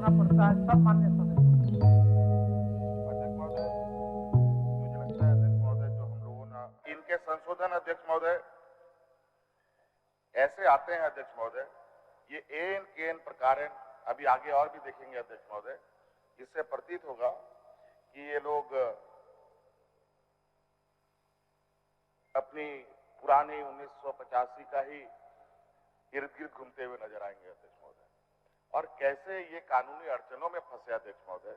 होना पड़ता है सब मान्य सदस्य। अध्यक्ष महोदय, मुझे लगता है अध्यक्ष महोदय जो हम लोगों ने इनके संशोधन अध्यक्ष महोदय ऐसे आते हैं अध्यक्ष महोदय, ये एन के एन प्रकार अभी आगे और भी देखेंगे अध्यक्ष महोदय, इससे प्रतीत होगा कि ये लोग अपनी पुरानी 1985 का ही इर्द गिर्द घूमते हुए नजर आएंगे अध्यक्ष महोदय, और कैसे ये कानूनी अड़चनों में फंसे अध्यक्ष महोदय,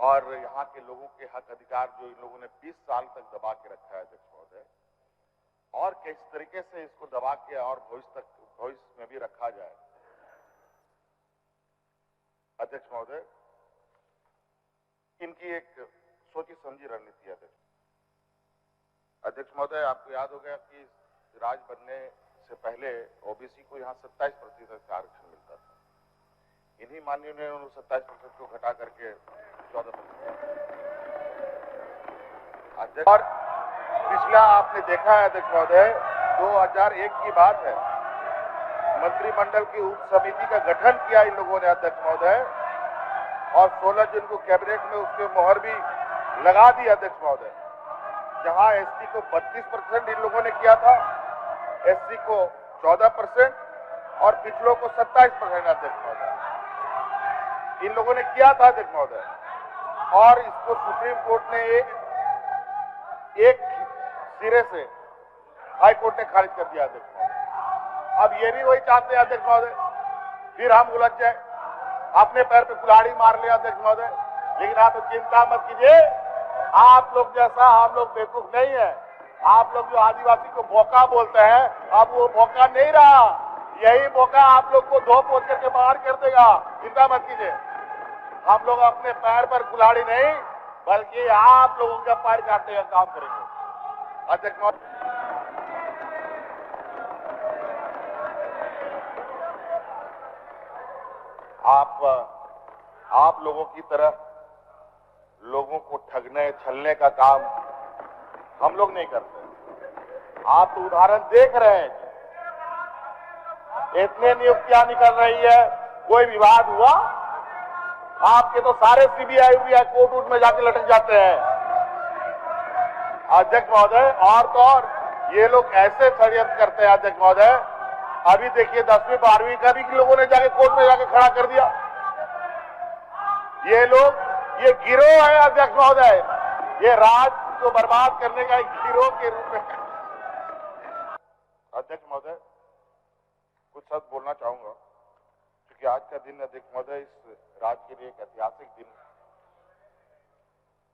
और यहाँ के लोगों के हक अधिकार जो इन लोगों ने 20 साल तक दबा के रखा है अध्यक्ष महोदय, और किस तरीके से इसको दबा के और भविष्य में भी रखा जाए। अध्यक्ष महोदय, इनकी एक सोची समझी रणनीति है अध्यक्ष महोदय। आपको याद होगा कि राज बनने से पहले ओबीसी को यहाँ 27% का आरक्षण मिलता था। इन्हीं माननीयों ने 27% को घटा करके 14%। अध्यक्ष, और पिछला आपने देखा है अध्यक्ष महोदय, 2001 की बात है, मंत्रिमंडल की उप समिति का गठन किया इन लोगों ने अध्यक्ष महोदय, और 16 जून को कैबिनेट में उसके मोहर भी लगा दी अध्यक्ष महोदय। जहां एसटी को 32% इन लोगों ने किया था, एससी को 14% और पिछड़ों को 27% अध्यक्ष महोदय इन लोगों ने किया था अध्यक्ष महोदय, और इसको सुप्रीम कोर्ट ने एक सिरे से हाई कोर्ट ने खारिज कर दिया अध्यक्ष महोदय। अब ये भी वही चाहते हैं अध्यक्ष महोदय, फिर हम उलझ जाए, अपने पैर पे कुल्हाड़ी मार लिया अध्यक्ष महोदय। लेकिन आप चिंता मत कीजिए, आप लोग जैसा हम लोग बेवकूफ नहीं है। आप लोग जो आदिवासी को भोका बोलते हैं, अब वो भोका नहीं रहा, यही भोका आप लोग को धो पोत करके बाहर कर देगा, चिंता मत कीजिए। हम लोग अपने पैर पर कुल्हाड़ी नहीं, बल्कि आप लोगों का पैर काटने का काम करेंगे अध्यक्ष महोदय। आप लोगों की तरह लोगों को ठगने छलने का काम हम लोग नहीं करते। आप तो उदाहरण देख रहे हैं, इतने नियुक्तियां निकल रही है, कोई विवाद हुआ, आपके तो सारे सीबीआई कोर्ट में जाके लटक जाते हैं अध्यक्ष महोदय। और तो और ये लोग ऐसे षड्यंत्र करते हैं अध्यक्ष महोदय, अभी देखिए 10वीं 12वीं का भी लोगों ने जाके कोर्ट में जाके खड़ा कर दिया। ये लोग, ये गिरोह है अध्यक्ष महोदय, ये राज को बर्बाद करने का एक गिरोह के रूप में। अध्यक्ष महोदय, कुछ शब्द बोलना चाहूंगा, क्योंकि आज का दिन अध्यक्ष महोदय इस राज्य के लिए एक ऐतिहासिक दिन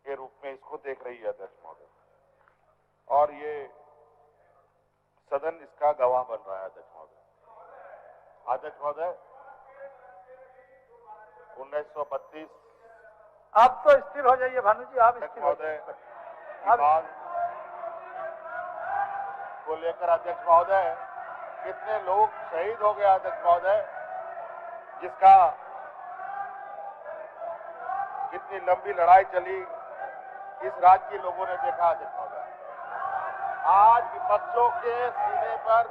के रूप में इसको देख रही है अध्यक्ष महोदय, और ये सदन इसका गवाह बन रहा है अध्यक्ष महोदय। अध्यक्ष महोदय, 1932 आप तो स्थिर हो जाइए भानु जी, आप स्थिर हो महोदय को लेकर अध्यक्ष महोदय कितने लोग शहीद हो गए अध्यक्ष महोदय, जिसका कितनी लंबी लड़ाई चली इस राज्य के लोगों ने देखा अध्यक्ष महोदय। आज विपक्षों के सीने पर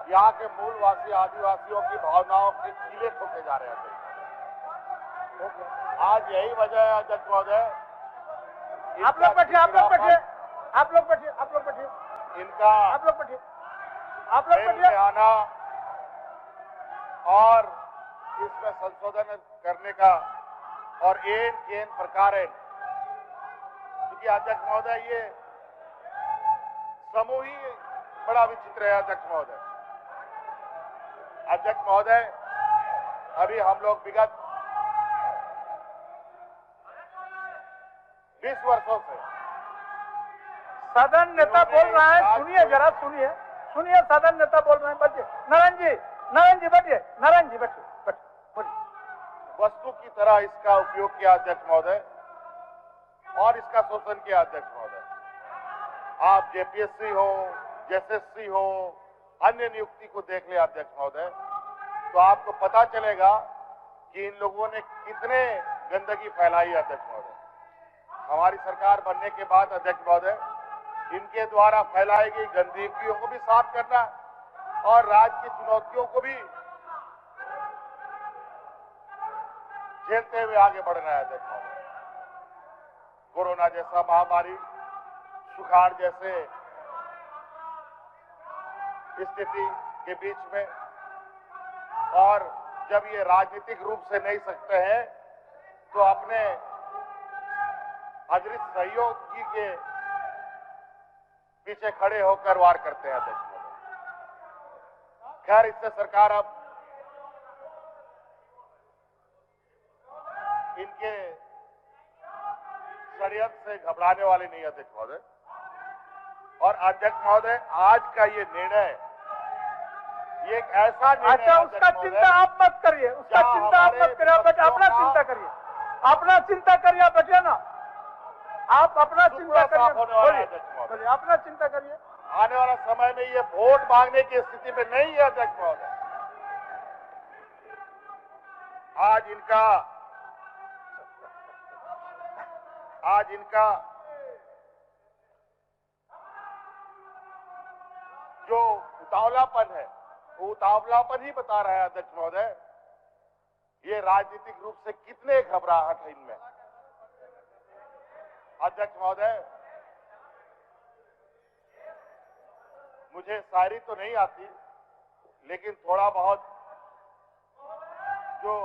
यहाँ के मूलवासी आदिवासियों की भावनाओं के कीले ठोके जा रहे हैं। आज यही वजह है अध्यक्ष महोदय। आप लोग बैठिए, आप लोग बैठिए, आप लोग बैठिए, आप लोग बैठिए, इनका आप लोग बैठिए, आप लोग बैठिए आना और इसमें संशोधन करने का और एन केन प्रकार, क्योंकि अध्यक्ष महोदय ये समूह ही बड़ा विचित्र है अध्यक्ष महोदय। अध्यक्ष महोदय, अभी हम लोग विगत 20 वर्षों से सदन नेता बोल रहा है, सुनिए जरा, सुनिए सुनिए, सदन नेता बोल रहे हैं, बैठिए। नारायण जी बैठिए, नारायण जी बैठिए, बैठिए। वस्तु की तरह इसका उपयोग किया अध्यक्ष महोदय, और इसका शोषण किया अध्यक्ष महोदय। आप जेपीएससी हो, जेएसएससी हो, अन्य नियुक्ति को देख ले अध्यक्ष महोदय, तो आपको पता चलेगा कि इन लोगों ने कितने गंदगी फैलाई है अध्यक्ष महोदय। हमारी सरकार बनने के बाद अध्यक्ष महोदय, इनके द्वारा फैलाई गई गंदगियों को भी साफ करना और राज्य की चुनौतियों को भी झेलते हुए आगे बढ़ना है अध्यक्ष महोदय। कोरोना जैसा महामारी, सुखाड़ जैसे स्थिति के बीच में, और जब ये राजनीतिक रूप से नहीं सकते हैं तो अपने अदृश्य सहयोगी के पीछे खड़े होकर वार करते हैं अध्यक्ष महोदय। खैर, इससे सरकार अब इनके षड्यंत्र से घबराने वाली नहीं है अध्यक्ष महोदय। और अध्यक्ष महोदय, आज का ये निर्णय, ये एक ऐसा निर्णय, अच्छा, उसका चिंता आप मत करिए, उसका चिंता आप मत करिए बेटा, अपना चिंता करिए, अपना चिंता करिए बेटे ना, आप अपना चिंता करिए, बोलिए, अपना चिंता करिए। आने वाला समय में ये वोट मांगने की स्थिति में नहीं है अध्यक्ष महोदय। आज इनका जो उतावलापन है, वो उतावलापन ही बता रहा है अध्यक्ष महोदय, ये राजनीतिक रूप से कितने घबराहट है इनमें। अध्यक्ष महोदय, मुझे शायरी तो नहीं आती, लेकिन थोड़ा बहुत जो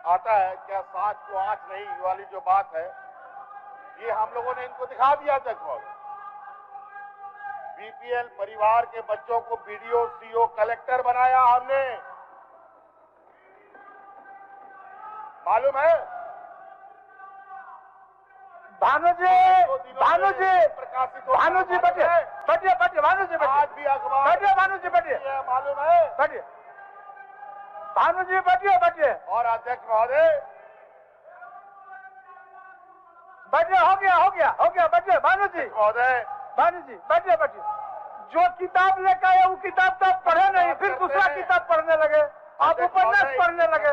आता है, क्या साँच को आँच नहीं वाली जो बात है, ये हम लोगों ने इनको दिखा दिया अध्यक्ष महोदय। बीपीएल परिवार के बच्चों को बीडीओ, सीओ, कलेक्टर बनाया हमने, मालूम है? भानुजी, भानुजी, भानुजी बैठिए, बैठिए, बैठिए, भानुजी बैठिए, आज भी अखबार बैठिए, भानुजी बैठिए, मालूम है? बैठिए, भानुजी बैठिए, बैठिए, और अध्यक्ष महोदय, बैठिए, हो गया, हो गया, हो गया, बैठिए, भानुजी, महोदय, भानुजी बैठिए, बैठिए। जो किताब लेकर आए वो किताब तो आप पढ़े नहीं, फिर दूसरा किताब पढ़ने लगे, आप उपन्यास पढ़ने लगे।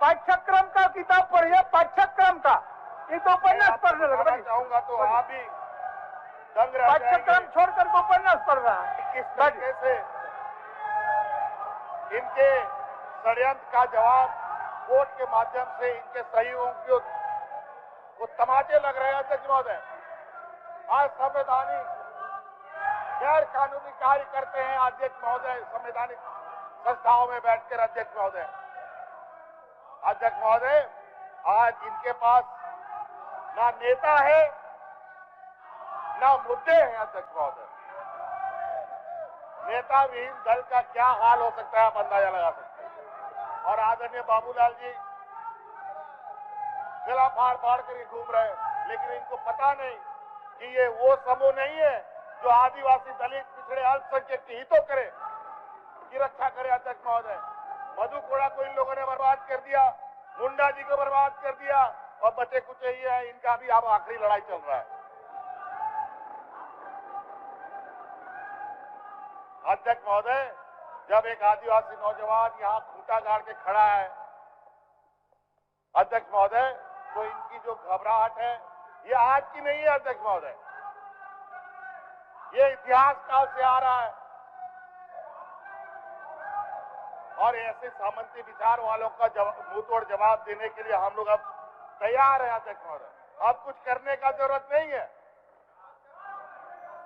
पाठ्यक्रम का किताब पढ़िए, पाठ्यक्रम का, ये तो उपन्यास पढ़ने लगे। चाहूंगा तो आप भी दंग रह जाएंगे। पाठ्यक्रम छोड़कर के उपन्यास पढ़ रहा है। किस तरीके से इनके षड्यंत्र का जवाब कोर्ट के माध्यम से इनके सहयोगियों को तमाचे लग रहे हैं अध्यक्ष महोदय। आज संवैधानिक गैर कानूनी कार्य करते हैं अध्यक्ष महोदय, संवैधानिक संस्थाओं में बैठकर अध्यक्ष महोदय। अध्यक्ष महोदय, आज इनके पास ना नेता है ना मुद्दे हैं अध्यक्ष महोदय। नेता विहीन दल का क्या हाल हो सकता है आप अंदाजा लगा सकते हैं। और आदरणीय बाबूलाल जी गला फाड़ फाड़ कर घूम रहे हैं, लेकिन इनको पता नहीं कि ये वो समूह नहीं है जो आदिवासी, दलित, पिछड़े, अल्पसंख्यक के हितों करे, की रक्षा करे अध्यक्ष महोदय। मधु कोड़ा को इन लोगों ने बर्बाद कर दिया, मुंडा जी को बर्बाद कर दिया, और बचे कुछ ये है, इनका भी अब आखिरी लड़ाई चल रहा है। अध्यक्ष महोदय, जब एक आदिवासी नौजवान यहाँ खूंटा गाड़ के खड़ा है अध्यक्ष महोदय, तो इनकी जो घबराहट है ये आज की नहीं है अध्यक्ष महोदय, ये इतिहास काल से आ रहा है। और ऐसे सामंती विचार वालों का मुंहतोड़ जवाब देने के लिए हम लोग अब तैयार है अध्यक्ष महोदय। अब कुछ करने का जरूरत नहीं है।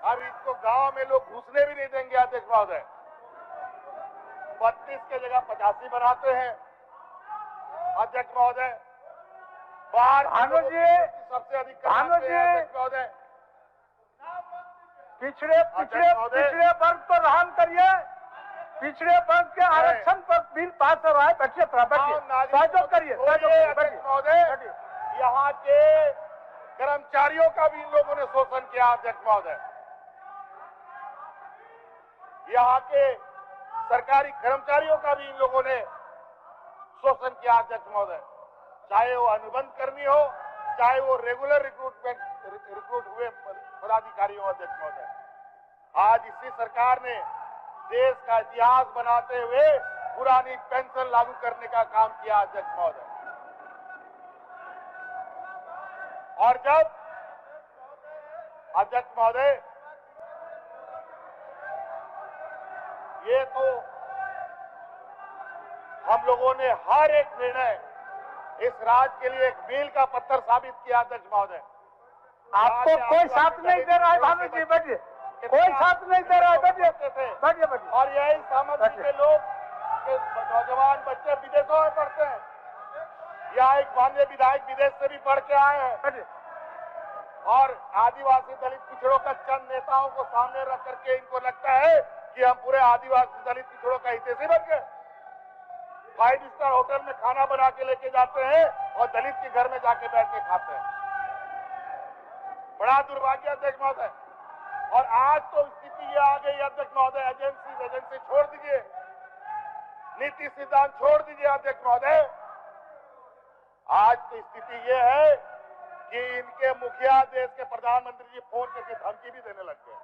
अब इसको गांव में लोग घुसने भी नहीं देंगे अध्यक्ष महोदय। 32 के जगह 85 बनाते हैं अध्यक्ष महोदय। बाहर सबसे अधिक अध्यक्ष महोदय। पिछड़े वर्ग को रहम करिए, पिछड़े वर्ग के आरक्षण पर बिल पास हो रहा है। बैठिए, सहयोग करिए अध्यक्ष महोदय। यहाँ के कर्मचारियों का भी इन लोगों ने शोषण किया अध्यक्ष महोदय। यहाँ के सरकारी कर्मचारियों का भी इन लोगों ने शोषण किया अध्यक्ष महोदय। चाहे वो अनुबंध कर्मी हो, चाहे वो रेगुलर रिक्रूट हुए पदाधिकारी हो अध्यक्ष महोदय। आज इसी सरकार ने देश का इतिहास बनाते हुए पुरानी पेंशन लागू करने का काम किया अध्यक्ष महोदय। और जब अध्यक्ष महोदय, ये तो हम लोगों ने हर एक निर्णय इस राज्य के लिए एक मील का पत्थर साबित किया अध्यक्ष महोदय। आपको कोई साथ नहीं दे रहा है भानु जी, बैठिए। कोई साथ नहीं दे रहा है, बैठिए बैठिए बैठिए। और यही सामग्री के लोग के नौजवान बच्चे विदेशों में पढ़ते हैं। यहाँ एक माननीय विधायक विदेश से भी पढ़ के आए हैं। बैठिए। और आदिवासी दलित पिछड़ों का चंद नेताओं को सामने रख करके इनको लगता है कि हम पूरे आदिवासी दलित पिछड़ों का हितैषी बन गए। 5 स्टार होटल में खाना बना के लेके जाते हैं और दलित के घर में जाके बैठ के खाते हैं। बड़ा दुर्भाग्य अध्यक्ष महोदय। और आज तो स्थिति ये आ गई अध्यक्ष महोदय, एजेंसी छोड़ दीजिए, नीति सिद्धांत छोड़ दीजिए अध्यक्ष महोदय। आज तो स्थिति ये है कि इनके मुखिया देश के प्रधानमंत्री जी फोन करके धमकी भी देने लग गए।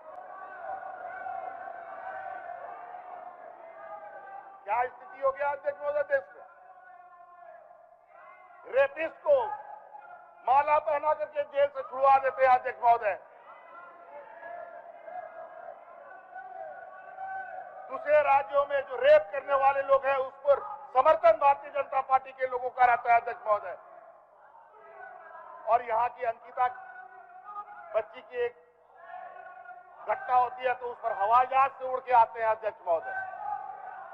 क्या स्थिति हो गया अध्यक्ष महोदय देश में? रेपिस्ट को माला पहना करके जेल से छुड़वा देते हैं अध्यक्ष महोदय। दूसरे राज्यों में जो रेप करने वाले लोग हैं उस पर समर्थन भारतीय जनता पार्टी के लोगों का रहता है अध्यक्ष महोदय। और यहाँ की अंकिता बच्ची की एक घटना होती है तो उस पर हवाई जहाज से उड़ के आते हैं अध्यक्ष महोदय,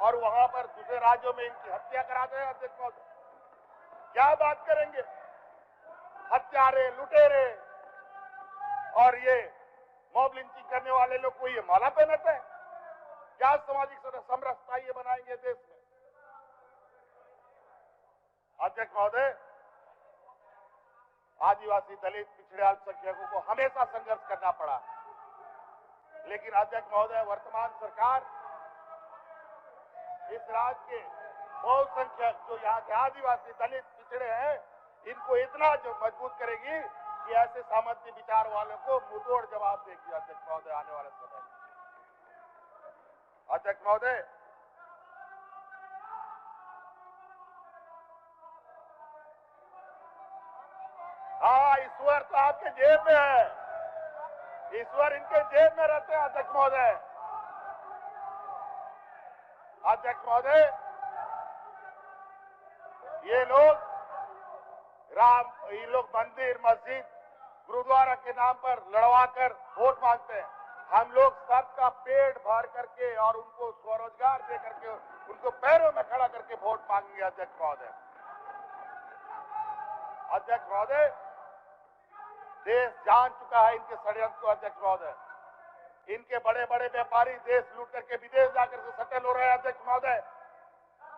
और वहां पर दूसरे राज्यों में इनकी हत्या कराते हैं अध्यक्ष महोदय। क्या बात करेंगे? हत्यारे, लुटेरे और ये मॉब लिंचिंग करने वाले लोग को ये माला पहनाते हैं। क्या सामाजिक समरसता ये बनाएंगे देश में? अध्यक्ष महोदय, आदिवासी दलित पिछड़े अल्पसंख्यकों को हमेशा संघर्ष करना पड़ा, लेकिन अध्यक्ष महोदय वर्तमान सरकार इस राज्य के बहुसंख्यक जो यहाँ के आदिवासी दलित पिछड़े हैं इनको इतना जो मजबूत करेगी कि ऐसे सामंती विचार वालों को मुंहतोड़ जवाब देगी अध्यक्ष महोदय आने वाले समय। अध्यक्ष महोदय, हाँ, ईश्वर तो आपके जेब में है, ईश्वर इनके जेब में रहते हैं अध्यक्ष महोदय। अध्यक्ष महोदय, ये लोग मंदिर, मस्जिद, गुरुद्वारा के नाम पर लड़वा कर वोट मांगते हैं। हम लोग सबका पेट भर करके और उनको स्वरोजगार दे करके उनको पैरों में खड़ा करके वोट मांगेंगे अध्यक्ष महोदय। अध्यक्ष महोदय, देश जान चुका है इनके षड्यंत्र को अध्यक्ष महोदय। इनके बड़े बड़े व्यापारी देश लूट करके विदेश जाकर के सेटल हो रहे हैं अध्यक्ष महोदय,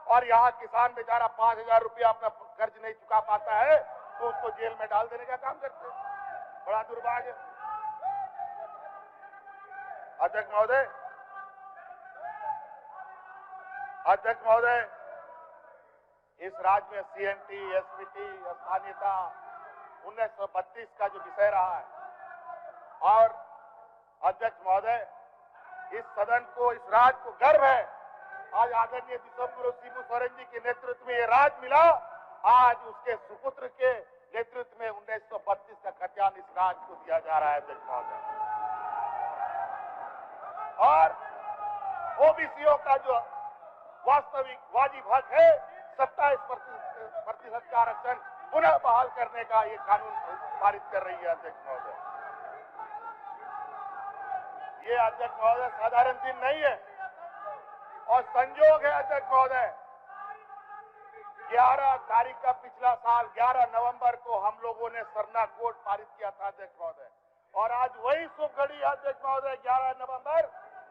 और यहाँ किसान बेचारा 5,000 रुपया अपना कर्ज नहीं चुका पाता है तो उसको जेल में डाल देने का काम करते हैं। बड़ा दुर्भाग्य। अध्यक्ष महोदय, अध्यक्ष महोदय, इस राज्य में सीएनटी, एसपीटी, स्थानीयता 1932 का जो विषय रहा है, और अध्यक्ष महोदय, इस सदन को, इस राज्य को गर्व है आज आदरणीय विश्वगुरु शिबू सोरेन जी के नेतृत्व में ये राज्य मिला। आज उसके सुपुत्र के नेतृत्व में 1932 का खजान इस राज्य को दिया जा रहा है अध्यक्ष महोदय। और ओबीसीओ का जो वास्तविक वाजिब हक है 27% का आरक्षण पुनः बहाल करने का ये कानून पारित कर रही है अध्यक्ष महोदय। ये अध्यक्ष महोदय साधारण दिन नहीं है और संयोग है अध्यक्ष महोदय। 11 तारीख का पिछला साल 11 नवंबर को हम लोगों ने सरना कोड पारित किया था अध्यक्ष महोदय, और आज वही शुभ घड़ी है अध्यक्ष महोदय 11 नवंबर,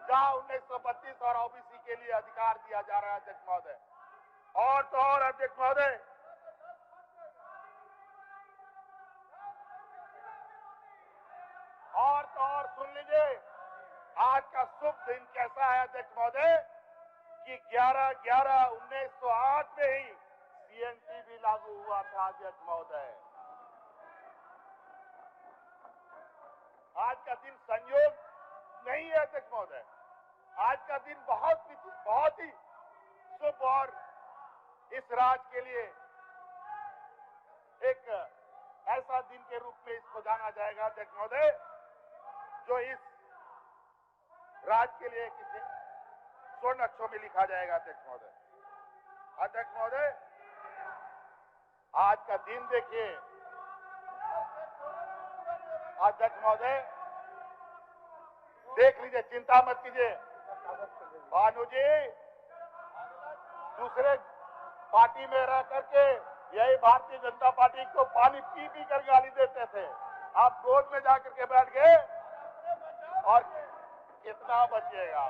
जहां 1932 और ओबीसी के लिए अधिकार दिया जा रहा है अध्यक्ष महोदय। और तो और अध्यक्ष महोदय, और तो और सुन लीजिए, आज का शुभ दिन कैसा है अध्यक्ष महोदय कि 11/11/1908 में ही सीएनटी भी लागू हुआ था अध्यक्ष महोदय। आज का दिन संयोग नहीं है अध्यक्ष महोदय, आज का दिन बहुत ही शुभ और इस राज्य के लिए एक ऐसा दिन के रूप में इसको जाना जाएगा अध्यक्ष महोदय, जो इस राज्य के लिए किसी स्वर्ण अक्षरों में लिखा जाएगा अध्यक्ष महोदय। अध्यक्ष महोदय, आज का दिन देखिए अध्यक्ष महोदय, देख लीजिए, चिंता मत कीजिए। भानु जी दूसरे पार्टी में रह करके यही भारतीय जनता पार्टी को पानी पी पी कर गाली देते थे, आप गोद में जाकर के बैठ गए और कितना बचिएगा।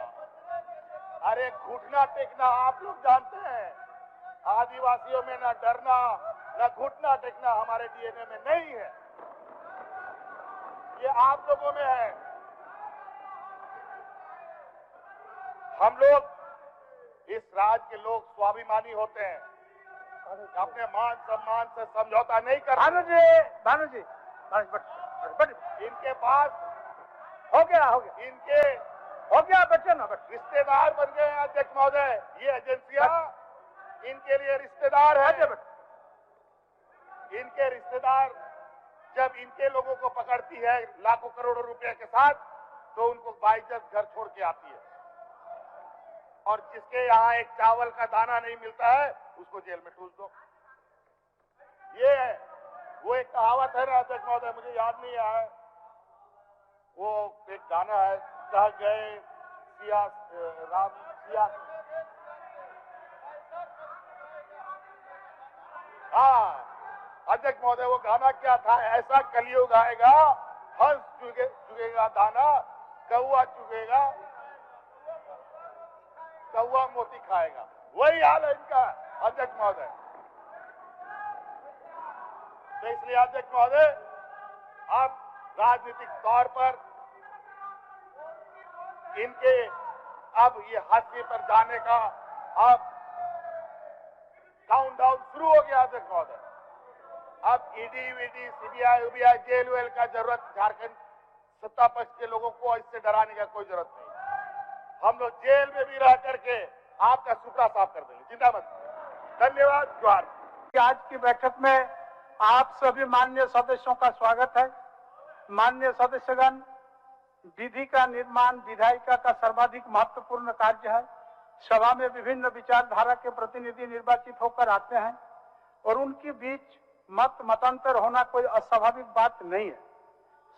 अरे घुटना टेकना आप लोग जानते हैं, आदिवासियों में ना डरना ना घुटना टेकना हमारे डीएनए में नहीं है, ये आप लोगों में है। हम लोग इस राज्य के लोग स्वाभिमानी होते हैं, अपने मान सम्मान से समझौता नहीं करते। भानु जी इनके पास हो गया बच्चे ना बच्चे रिश्तेदार बन गए हैं अध्यक्ष महोदय, ये एजेंसियां इनके लिए रिश्तेदार है। इनके रिश्तेदार जब इनके लोगों को पकड़ती है लाखों करोड़ों रुपए के साथ, तो उनको बाइज्जत घर छोड़ के आती है, और जिसके यहाँ एक चावल का दाना नहीं मिलता है उसको जेल में ठूस दो। ये है वो एक कहावत है ना अध्यक्ष महोदय, मुझे याद नहीं आया, वो एक गाना है, कह गए सिया राम सिया, हाँ अध्यक्ष महोदय वो गाना क्या था, ऐसा कलयुग आएगा, हंस चुगेगा दाना, कौआ चुगेगा, कौआ मोती खाएगा। वही हाल है इनका अध्यक्ष महोदय। तो इसलिए अध्यक्ष महोदय अब राजनीतिक तौर पर इनके अब ये हाशिए पर जाने का अब काउंटडाउन शुरू हो गया अध्यक्ष महोदय। अब ईडी वीडी सीबीआई उबीआई जेल वेल का जरूरत झारखंड सत्ता पक्ष के लोगों को इससे डराने का कोई जरूरत नहीं। हम लोग जेल में भी रह करके आपका सुपड़ा साफ कर देंगे, चिंता मत। धन्यवाद, जोहार। आज की बैठक में आप सभी माननीय सदस्यों का स्वागत है। माननीय सदस्यगण, विधि का निर्माण विधायिका का सर्वाधिक महत्वपूर्ण कार्य है। सभा में विभिन्न विचारधारा के प्रतिनिधि निर्वाचित होकर आते हैं और उनके बीच मतांतर होना कोई अस्वाभाविक बात नहीं है।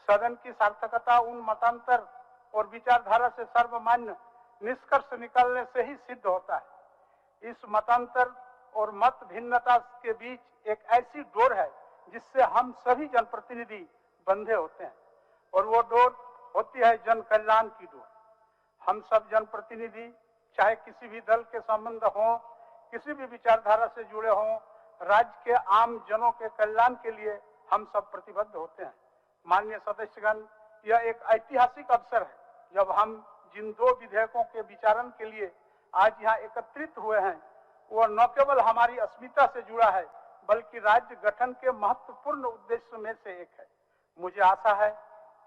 सदन की सार्थकता उन मतांतर और विचारधारा से सर्वमान्य निष्कर्ष निकलने से ही सिद्ध होता है। इस मतांतर और मत भिन्नता के बीच एक ऐसी डोर है जिससे हम सभी जनप्रतिनिधि बंधे होते हैं, और वो डोर होती है जन कल्याण की डोर। हम सब जनप्रतिनिधि चाहे किसी भी दल के संबंध हो, किसी भी विचारधारा से जुड़े हों, राज्य के आम जनों के कल्याण के लिए हम सब प्रतिबद्ध होते हैं। माननीय सदस्यगण, यह एक ऐतिहासिक अवसर है जब हम जिन दो विधेयकों के विचारण के लिए आज यहाँ एकत्रित हुए हैं, वो न केवल हमारी अस्मिता से जुड़ा है बल्कि राज्य गठन के महत्वपूर्ण उद्देश्य में से एक है। मुझे आशा है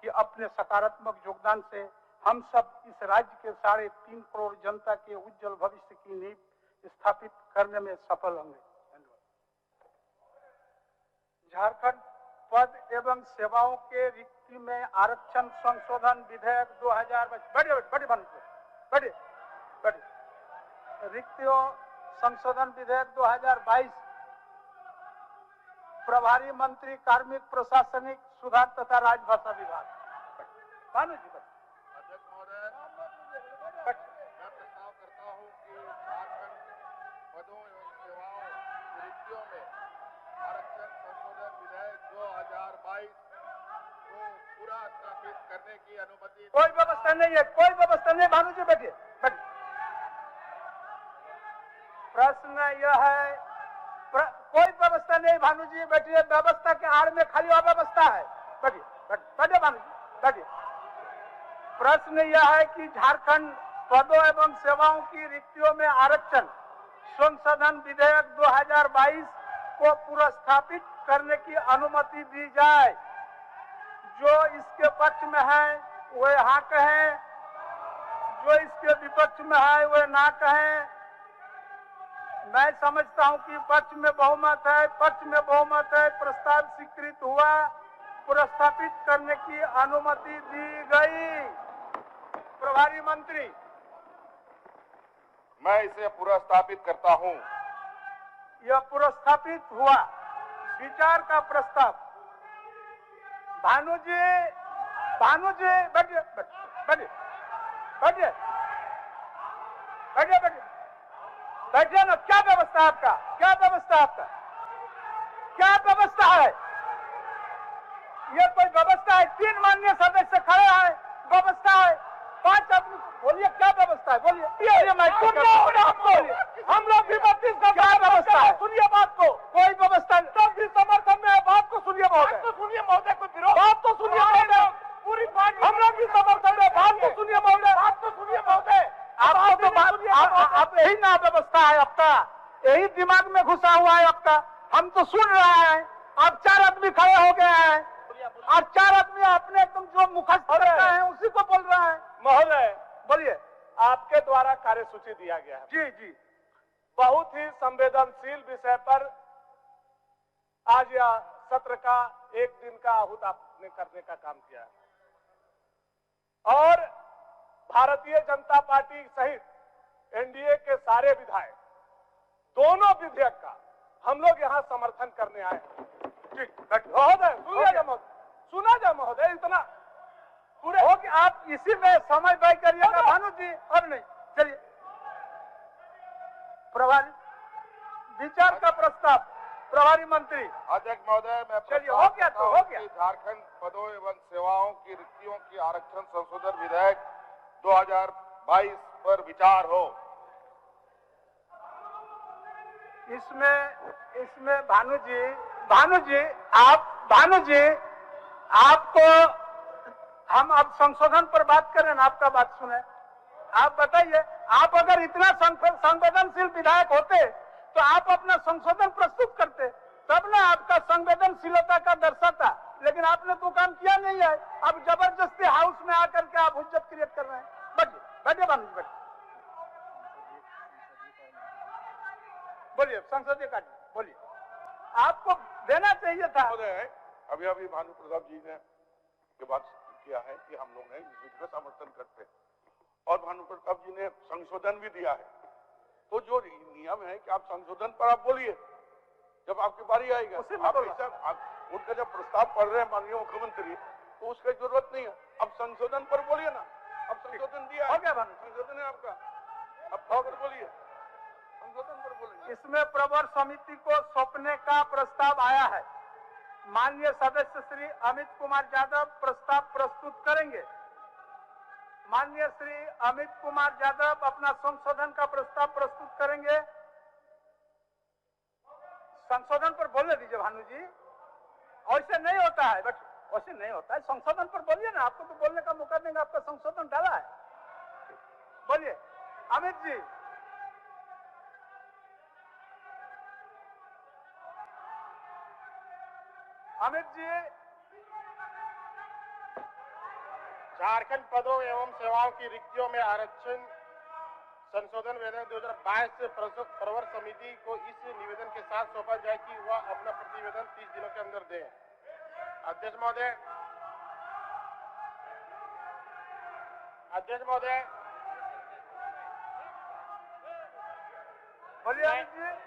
कि अपने सकारात्मक योगदान से हम सब इस राज्य के 3.5 करोड़ जनता के उज्जवल भविष्य की नींव स्थापित करने में सफल होंगे। झारखंड पद एवं सेवाओं के रिक्ति में आरक्षण संशोधन विधेयक 2022 रिक्तियों संशोधन विधेयक 2022 प्रभारी मंत्री कार्मिक प्रशासनिक सुधार तथा राजभाषा विभाग। भानु जी अध्यक्ष महोदय, मैं प्रस्ताव करता हूं कि झारखंड पदों एवं सेवाओं की रिक्तियों में आरक्षण संशोधन विधेयक 2022 को पूरा स्थापित करने की अनुमति। कोई व्यवस्था नहीं है, कोई व्यवस्था नहीं। भानु जी बैठिए। प्रश्न यह है, कोई व्यवस्था नहीं। भानु जी बैठिए। व्यवस्था के आड़ में खाली अव्यवस्था है। बैठिए भानु जी, बैठिए। प्रश्न यह है कि झारखंड पदों एवं सेवाओं की रिक्तियों में आरक्षण संशोधन विधेयक 2022 को पुरस्थापित करने की अनुमति दी जाए। जो इसके पक्ष में है वे हाँ कहें, जो इसके विपक्ष में है वे ना कहें। मैं समझता हूं कि पक्ष में बहुमत है, पक्ष में बहुमत है। प्रस्ताव स्वीकृत हुआ, पुरस्थापित करने की अनुमति दी गई। प्रभारी मंत्री, मैं इसे पुरस्थापित करता हूं। यह पुरस्थापित हुआ। विचार का प्रस्ताव। भानु जी बैठिए बैठिए बैठिए बैठिए बैठिए बैठिए ना। क्या व्यवस्था है आपका? क्या व्यवस्था है आपका? क्या व्यवस्था है? ये कोई व्यवस्था है? 3 माननीय सदस्य खड़े हैं, व्यवस्था है। 5 आदमी, बोलिए क्या व्यवस्था है? बोलिए हम लोग भी 32 का क्या व्यवस्था है? सुनिए बात को। कोई व्यवस्था नहीं, सब भी समर्थन में है। बात को सुनिए महोदय। तो सुनिए महोदय, कोई विरोध? बात तो सुनिए महोदय। पूरी पार्टी हम लोग भी समर्थन में। बात तो सुनिए महोदय। बात तो सुनिए महोदय। आपको तो बात, आप यही ना व्यवस्था है आपका, यही दिमाग में घुसा हुआ है आपका। हम तो सुन रहे हैं, आप 4 आदमी खड़े हो गए हैं और 4 आदमी अपने एकदम जो मुखस्त रखा है उसी को बोल रहा है। महोदय बोलिए। आपके द्वारा कार्यसूची दिया गया है। जी जी। बहुत ही संवेदनशील विषय पर आज यह सत्र का 1 दिन का आहूत आपने करने का काम किया है और भारतीय जनता पार्टी सहित एनडीए के सारे विधायक दोनों विधेयक का हम लोग यहाँ समर्थन करने आए हैं। महोदय सुना जा महोदय, इतना पूरे हो कि आप इसी में समय व्यय करिएगा। भानु जी अब नहीं, चलिए। प्रभारी विचार का प्रस्ताव, प्रभारी मंत्री। अध्यक्ष महोदय, मैं चलिए, हो गया तो हो गया। झारखंड पदों एवं सेवाओं की रिक्तियों की आरक्षण संशोधन विधेयक 2022 पर विचार हो। इसमें भानु जी आपको हम अब संशोधन पर बात करें ना, आपका बात सुने। आप बताइए, आप अगर इतना संवेदनशील विधायक होते तो आप अपना संशोधन प्रस्तुत करते, तब ना आपका संवेदनशीलता का दर्शाता। लेकिन आपने तो काम किया नहीं है। अब जबरदस्ती हाउस में आकर के आप हुज्जत क्रिएट कर रहे हैं। बैठिए भानु जी, बैठिए। बोलिए, संसदीय कार्य बोलिए। आपको देना चाहिए था। अभी अभी भानु प्रताप जी ने ये बात किया है कि हम लोग इस विधि का समर्थन करते हैं और भानु प्रताप जी ने संशोधन भी दिया है। तो जो नियम है कि आप संशोधन पर आप बोलिए जब आपकी बारी आएगा। आप उनका जब प्रस्ताव पढ़ रहे हैं माननीय मुख्यमंत्री, तो उसकी जरूरत नहीं है। अब संशोधन पर बोलिए ना। अब संशोधन दिया है, संशोधन है आपका, अब बोलिए, संशोधन पर बोलिए। इसमें प्रवर समिति को सौंपने का प्रस्ताव आया है। माननीय सदस्य श्री अमित कुमार यादव प्रस्ताव प्रस्तुत करेंगे। माननीय श्री अमित कुमार यादव अपना संशोधन का प्रस्ताव प्रस्तुत करेंगे। संशोधन पर बोलने दीजिए भानु जी। ऐसे नहीं होता है, बट ऐसे नहीं होता है। संशोधन पर बोलिए ना, आपको तो बोलने का मौका देंगे। आपका संशोधन डाला है, बोलिए अमित जी। अमित जी, झारखंड पदों एवं सेवाओं की रिक्तियों में आरक्षण संशोधन विधेयक 2022 से प्रवर समिति को इस निवेदन के साथ सौंपा जाए कि वह अपना प्रतिवेदन 30 दिनों के अंदर दे। अध्यक्ष महोदय,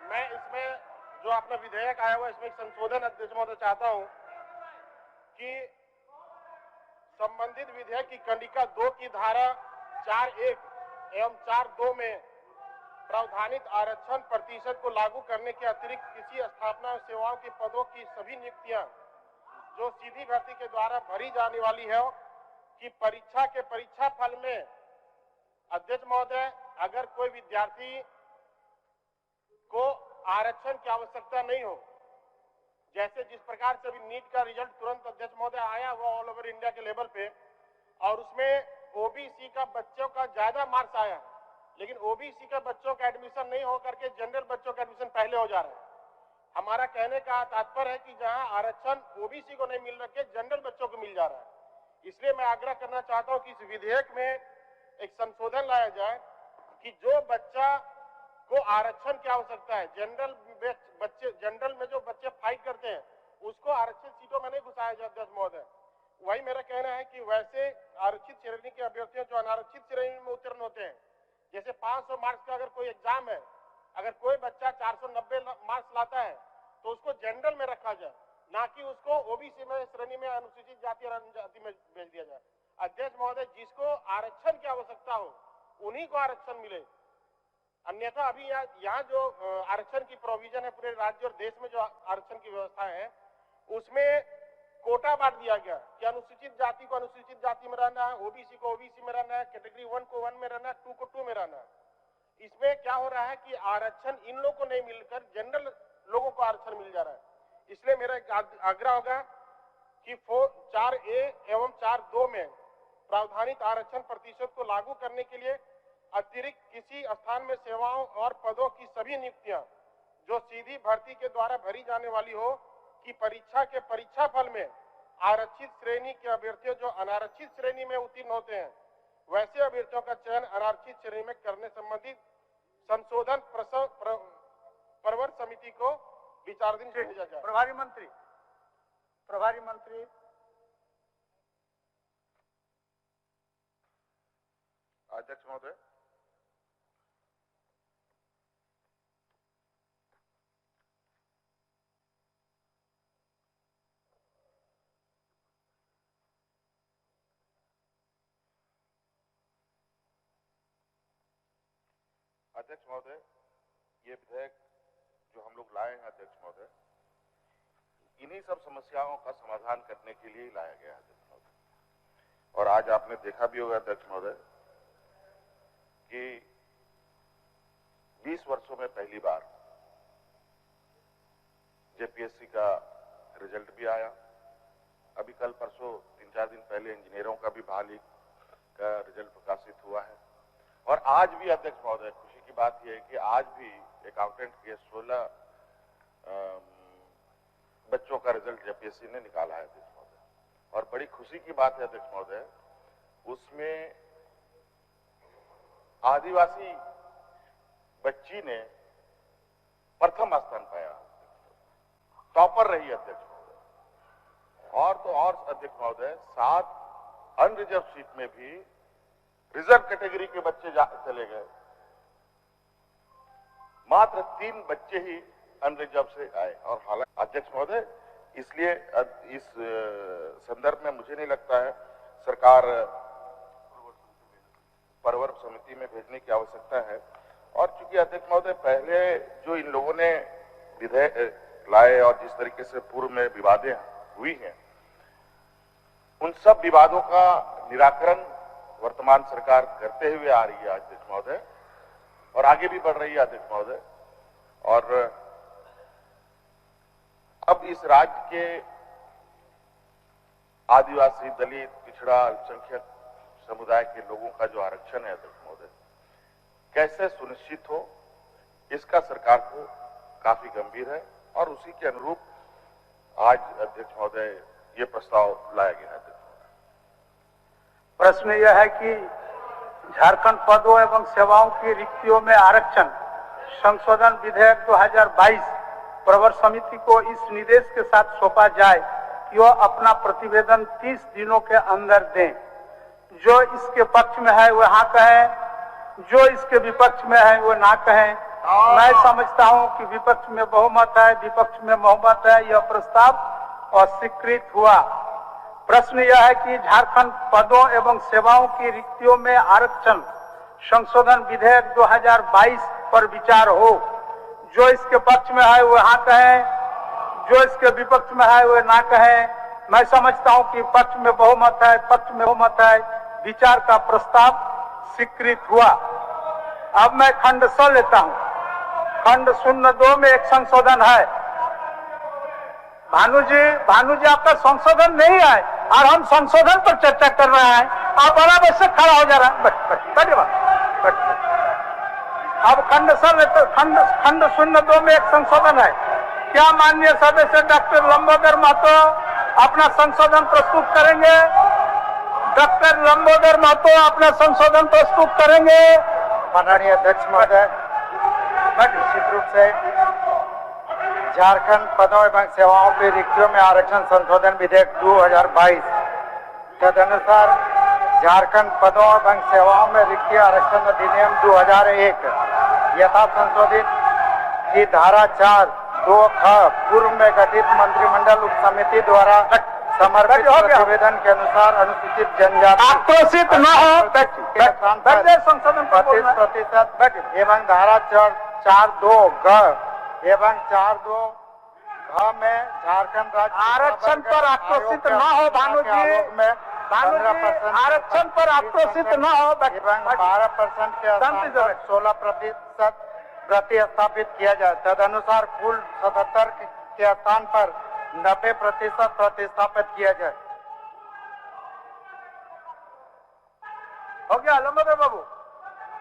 मैं इसमें जो अपना विधेयक आया हुआ इसमें एक संशोधन अध्यक्ष महोदय चाहता हूं कि संबंधित विधेयक की कंडिका 2 की धारा 4(1) एवं 4(2) में प्रावधानित आरक्षण प्रतिशत को लागू करने के अतिरिक्त किसी स्थापना और सेवाओं के पदों की सभी नियुक्तियां जो सीधी भर्ती के द्वारा भरी जाने वाली है कि परीक्षा के परीक्षा फल में अध्यक्ष महोदय अगर कोई विद्यार्थी को आरक्षण की आवश्यकता नहीं हो, जैसे जिस प्रकार से अभी नीट का रिजल्ट तुरंत अध्यक्ष महोदय आया वो ऑल ओवर इंडिया के लेवल पे, और उसमें ओबीसी का बच्चों का ज्यादा मार्क्स आया, लेकिन ओबीसी के बच्चों का एडमिशन नहीं होकर के जनरल बच्चों का एडमिशन पहले हो जा रहा है। हमारा कहने का तात्पर्य है कि जहां आरक्षण ओबीसी को नहीं मिल रखे, जनरल बच्चों को मिल जा रहा है। इसलिए मैं आग्रह करना चाहता हूं कि इस विधेयक में एक संशोधन लाया जाए कि जो बच्चा को आरक्षण की आवश्यकता है, जनरल में जो बच्चे फाइट करते हैं उसको आरक्षित सीटों में नहीं घुसाया जाता महोदय। वही मेरा कहना है कि वैसे आरक्षित श्रेणी के अभ्यर्थियों जो अनारक्षित श्रेणी में उत्तीर्ण होते हैं, जैसे 500 मार्क्स का अगर कोई एग्जाम है, अगर कोई बच्चा 490 मार्क्स लाता है तो उसको जनरल में रखा जाए, ना कि उसको ओबीसी में श्रेणी में अनुसूचित जाति और जनजाति में भेज दिया जाए। अध्यक्ष महोदय, जिसको आरक्षण की आवश्यकता हो उन्हीं को आरक्षण मिले, अन्यथा अभी यहाँ जो आरक्षण की प्रोविजन है पूरे राज्य और देश में जो आरक्षण की व्यवस्था है उसमें कोटा बांट दिया गया कि अनुसूचित जाति को अनुसूचित जाति में रहना है, ओबीसी को ओबीसी में रहना है, कैटेगरी 1 को 1 में रहना है, 2 को 2 में रहना है। इसमें क्या हो रहा है कि आरक्षण इन लोगों को नहीं मिलकर जनरल लोगों को आरक्षण मिल जा रहा है। इसलिए मेरा एक आग्रह होगा कि 4A एवं 4(2) में प्रावधानित आरक्षण प्रतिशत को लागू करने के लिए अतिरिक्त किसी स्थान में सेवाओं और पदों की सभी नियुक्तियां जो सीधी भर्ती के द्वारा भरी जाने वाली हो कि परीक्षा के परीक्षाफल में आरक्षित श्रेणी के अभ्यर्थियों जो अनारक्षित श्रेणी में उत्तीर्ण होते हैं वैसे अभ्यर्थियों का चयन अनारक्षित श्रेणी में करने संबंधित संशोधन प्रवर समिति को विचाराधीन भेजा जाए। प्रभारी मंत्री अध्यक्ष महोदय, ये विधेयक जो हम लोग लाए हैं अध्यक्ष महोदय, इन्हीं सब समस्याओं का समाधान करने के लिए लाया गया है अध्यक्ष महोदय। और आज आपने देखा भी होगा अध्यक्ष महोदय कि 20 वर्षों में पहली बार जेपीएससी का रिजल्ट भी आया। अभी कल परसों 3-4 दिन पहले इंजीनियरों का भी बहाली का रिजल्ट प्रकाशित हुआ है। और आज भी अध्यक्ष महोदय खुशी की बात यह है कि आज भी अकाउंटेंट के 16 बच्चों का रिजल्ट जेपीएससी ने निकाला है अध्यक्ष महोदय। और बड़ी खुशी की बात है अध्यक्ष महोदय, उसमें आदिवासी बच्ची ने प्रथम स्थान पाया, टॉपर रही अध्यक्ष महोदय। और तो और अध्यक्ष महोदय 7 अनरिजर्व सीट में भी रिजर्व कैटेगरी के बच्चे चले गए, मात्र 3 बच्चे ही अनरिजर्व से आए। और हालांकि अध्यक्ष महोदय इसलिए इस संदर्भ में मुझे नहीं लगता है सरकार प्रवर समिति में भेजने की आवश्यकता है। और चूंकि अध्यक्ष महोदय पहले जो इन लोगों ने विधेयक लाए और जिस तरीके से पूर्व में विवादें हुई हैं, उन सब विवादों का निराकरण वर्तमान सरकार करते हुए आ रही है अध्यक्ष महोदय, और आगे भी बढ़ रही है अध्यक्ष महोदय। और अब इस राज्य के आदिवासी, दलित, पिछड़ा, अल्पसंख्यक समुदाय के लोगों का जो आरक्षण है अध्यक्ष महोदय कैसे सुनिश्चित हो, इसका सरकार को काफी गंभीर है। और उसी के अनुरूप आज अध्यक्ष महोदय ये प्रस्ताव लाया गया है। प्रश्न यह है कि झारखंड पदों एवं सेवाओं की रिक्तियों में आरक्षण संशोधन विधेयक 2022 प्रवर समिति को इस निर्देश के साथ सौंपा जाए कि वह अपना प्रतिवेदन 30 दिनों के अंदर दें। जो इसके पक्ष में है वह हाँ कहें, जो इसके विपक्ष में है वो ना कहें। मैं समझता हूं कि विपक्ष में बहुमत है, विपक्ष में बहुमत है, यह प्रस्ताव अस्वीकृत हुआ। प्रश्न यह है कि झारखंड पदों एवं सेवाओं की रिक्तियों में आरक्षण संशोधन विधेयक 2022 पर विचार हो। जो इसके पक्ष में है वो हाँ कहें, जो इसके विपक्ष में है वो ना कहें। मैं समझता हूं कि पक्ष में बहुमत है, पक्ष में बहुमत है, विचार का प्रस्ताव स्वीकृत हुआ। अब मैं खंड 100 लेता हूं। खंड 02 में एक संशोधन है। भानु जी आपका संशोधन नहीं है और हम संशोधन पर चर्चा कर रहे हैं, आप बराबर से खड़ा हो जा रहा है। अब खंड 02 में एक संशोधन है। क्या माननीय सदस्य डॉक्टर लंबोदर महतो अपना संशोधन प्रस्तुत करेंगे? डॉक्टर लंबोदर महतो अपना संशोधन प्रस्तुत करेंगे। माननीय अध्यक्ष महोदय, निश्चित रूप से झारखंड पदों एवं सेवाओं की रिक्तियों में आरक्षण संशोधन विधेयक 2022 तदनुसार झारखंड पदों एवं सेवाओं में रिक्ति आरक्षण अधिनियम 2001 यथा संशोधित की धारा 4 2 ख पूर्व में गठित मंत्रिमंडल उप समिति द्वारा समर्पित प्रतिवेदन के अनुसार अनुसूचित जनजाति आक्रोशित न हो, के स्थान पर संशोधन 25% एवं धारा 4(2) ग एवं 4(2) घ में झारखंड राज्य आरक्षण पर आक्रोशित न हो भानु जी, भानु जी आरक्षण पर आक्रोशित न हो एवं 12% के स्थान पर 16% प्रतिस्थापित किया जाए। तदनुसार कुल 77 के स्थान पर 90% प्रतिस्थापित किया जाए। हो गया लंबोदर बाबू,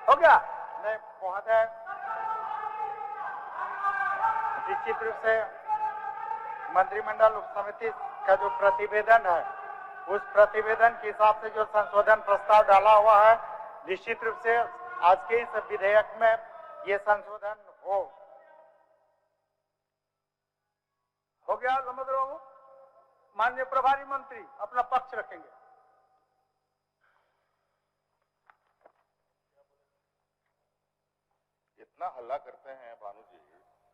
हो गया। नहीं महोदय, निश्चित रूप से मंत्रिमंडल उप समिति का जो प्रतिवेदन है, उस प्रतिवेदन के हिसाब से जो संशोधन प्रस्ताव डाला हुआ है, निश्चित रूप से आज के इस विधेयक में ये संशोधन हो गया लंबोदर बाबू। माननीय प्रभारी मंत्री अपना पक्ष रखेंगे। इतना हल्ला करते हैं भानु जी,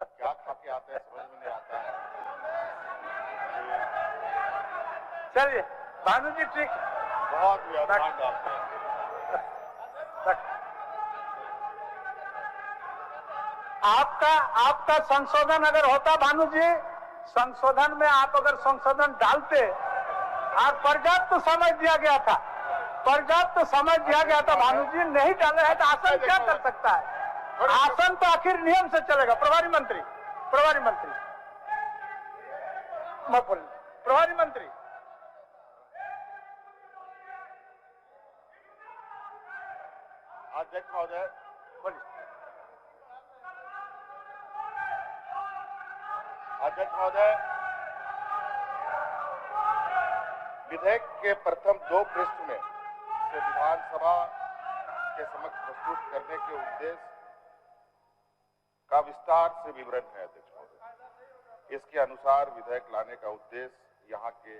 क्या खा के आते हैं समझ में नहीं आता है। चलिए भानु जी ठीक, बहुत व्यवधान डालते हैं। आपका संशोधन अगर होता भानु जी, संशोधन में आप अगर संशोधन डालते और पर्याप्त समय दिया गया था, पर्याप्त समय दिया गया था भानु जी, नहीं डाले हैं तो आसन क्या कर सकता है? आसन तो आखिर नियम से चलेगा। प्रभारी मंत्री मत बोलिए, प्रभारी मंत्री अध्यक्ष महोदय बोलिए। अध्यक्ष महोदय, विधेयक के प्रथम 2 पृष्ठ में से विधानसभा के समक्ष प्रस्तुत करने के उद्देश्य का विस्तार से विवरण है। अध्यक्ष महोदय, इसके अनुसार विधेयक लाने का उद्देश्य यहाँ के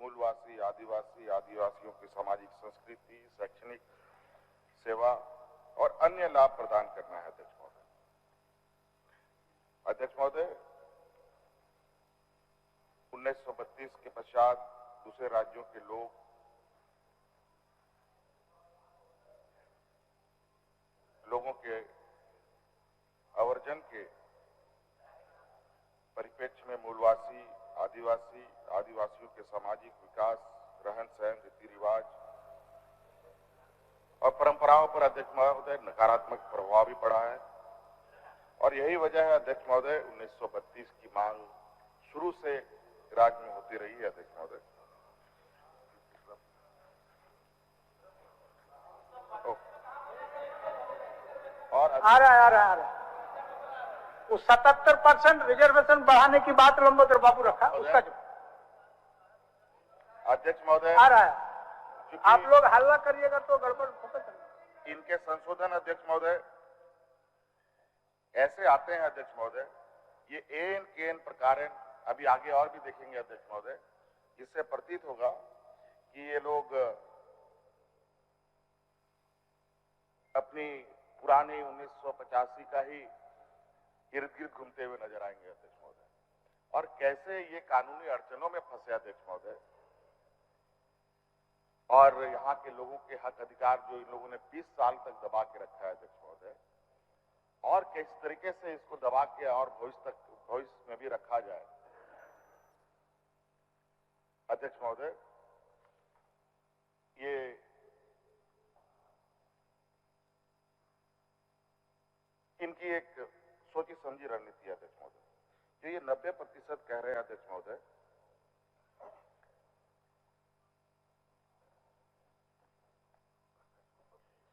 मूलवासी आदिवासियों की सामाजिक संस्कृति, शैक्षणिक सेवा और अन्य लाभ प्रदान करना है। अध्यक्ष महोदय, 1932 के पश्चात दूसरे राज्यों के लोगों के आवर्जन के परिप्रेक्ष्य में मूलवासी आदिवासियों के सामाजिक विकास, रहन सहन, रीति रिवाज और परंपराओं पर अध्यक्ष महोदय नकारात्मक प्रभाव भी पड़ा है। और यही वजह है अध्यक्ष महोदय, 1932 की मांग शुरू से राज्य में होती रही है। अध्यक्ष महोदय, और आ रहा है। वो 77% रिजर्वेशन बढ़ाने की बात लंबोदर बाबू रखा, उसका जो अध्यक्ष महोदय आ रहा है। आप लोग हल्ला करिएगा तो गड़बड़ होता चलेगा। इनके संशोधन अध्यक्ष महोदय ऐसे आते हैं अध्यक्ष महोदय, ये एन केन प्रकार अभी आगे और भी देखेंगे अध्यक्ष महोदय, जिससे प्रतीत होगा कि ये लोग अपनी पुरानी 1985 का ही इर्द गिर्द घूमते हुए नजर आएंगे अध्यक्ष महोदय। और कैसे ये कानूनी अड़चनों में फंसे अध्यक्ष महोदय, और यहाँ के लोगों के हक अधिकार जो इन लोगों ने 20 साल तक दबा के रखा है अध्यक्ष महोदय, और किस तरीके से इसको दबा के और भविष्य में भी रखा जाए। अध्यक्ष महोदय, ये इनकी एक सोची समझी रणनीति है अध्यक्ष महोदय। जो ये 90% कह रहे हैं अध्यक्ष महोदय,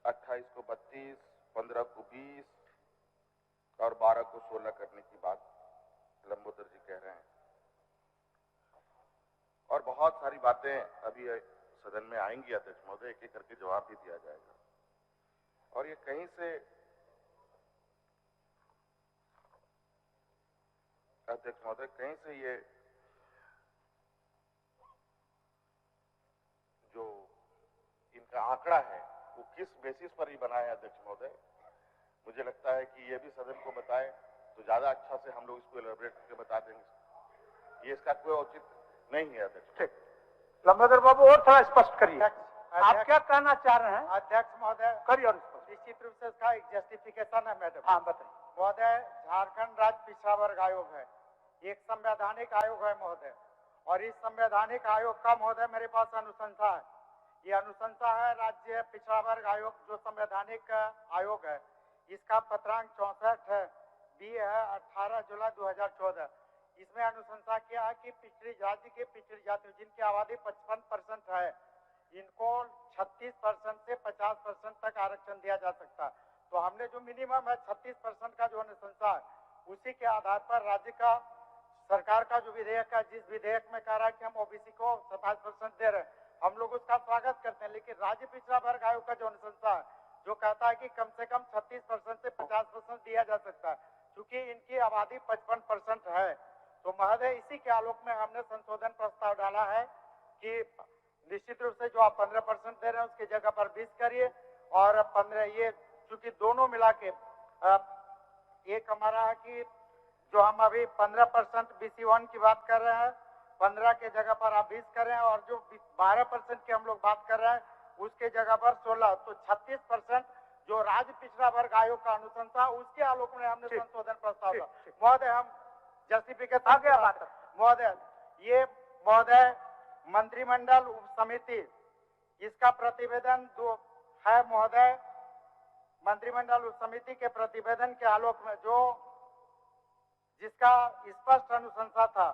अट्ठाईस को 32, 15 को 20 और 12 को 16 करने की बात लंबोदर जी कह रहे हैं। और बहुत सारी बातें अभी सदन में आएंगी अध्यक्ष महोदय, एक एक करके जवाब भी दिया जाएगा। और ये कहीं से अध्यक्ष महोदय, कहीं से ये जो इनका आंकड़ा है वो किस बेसिस पर ही बना है अध्यक्ष महोदय, मुझे लगता है कि ये भी सदन को बताएं तो ज्यादा अच्छा से हम लोग इसको एलेबोरेट करके बता देंगे। ये इसका कोई औचित्य नहीं है अध्यक्ष। ठीक, लंबोदर बाबू और थोड़ा स्पष्ट करिए, आप क्या कहना चाह रहे हैं? अध्यक्ष महोदय करिए और स्पष्ट। निश्चित रूप से इसका एक जस्टिफिकेशन है मैडम। हाँ बताइए। महोदय, झारखंड राज्य पिछड़ा वर्ग आयोग है, एक संवैधानिक आयोग है महोदय, और इस संवैधानिक आयोग का महोदय मेरे पास अनुशंसा है। ये अनुशंसा है राज्य पिछड़ा वर्ग आयोग जो संवैधानिक आयोग है, इसका पत्रांक 64 है, बी है 18 जुलाई 2014। इसमें अनुशंसा किया है कि राज्य के पिछड़ी जातियों जिनकी आबादी 55% है, इनको 36% से 50% तक आरक्षण दिया जा सकता है। तो हमने जो मिनिमम है 36% का जो अनुशंसा है, उसी के आधार पर राज्य का सरकार का जो विधेयक है, जिस विधेयक में कह रहा है कि हम ओबीसी को 27% दे रहे हैं, हम लोग उसका स्वागत करते हैं। लेकिन राज्य पिछड़ा वर्ग आयोग का जो अनुशंसा है, जो कहता है कि कम से कम 36% से 50% दिया जा सकता है, क्योंकि इनकी आबादी 55% है, तो महोदय इसी के आलोक में हमने संशोधन प्रस्ताव डाला है कि निश्चित रूप से जो आप 15% दे रहे हैं उसकी जगह पर 20 करिए, और 15 ये चूंकि दोनों मिला के एक हमारा है कि जो हम अभी 15% BC1 की बात कर रहे हैं, 15 के जगह पर आप 20 करें, और जो 12% की हम लोग बात कर रहे हैं उसके जगह पर 16, तो 36% जो राज्य पिछड़ा वर्ग आयोग का अनुशंसा, उसके आलोक में हमने संशोधन प्रस्ताव दिया। महोदय हम जस्टिफिकेशन आगे बात महोदय, ये महोदय मंत्रिमंडल उप समिति इसका प्रतिवेदन दो है महोदय। मंत्रिमंडल उप समिति के प्रतिवेदन के आलोक में जो जिसका स्पष्ट अनुशंसा था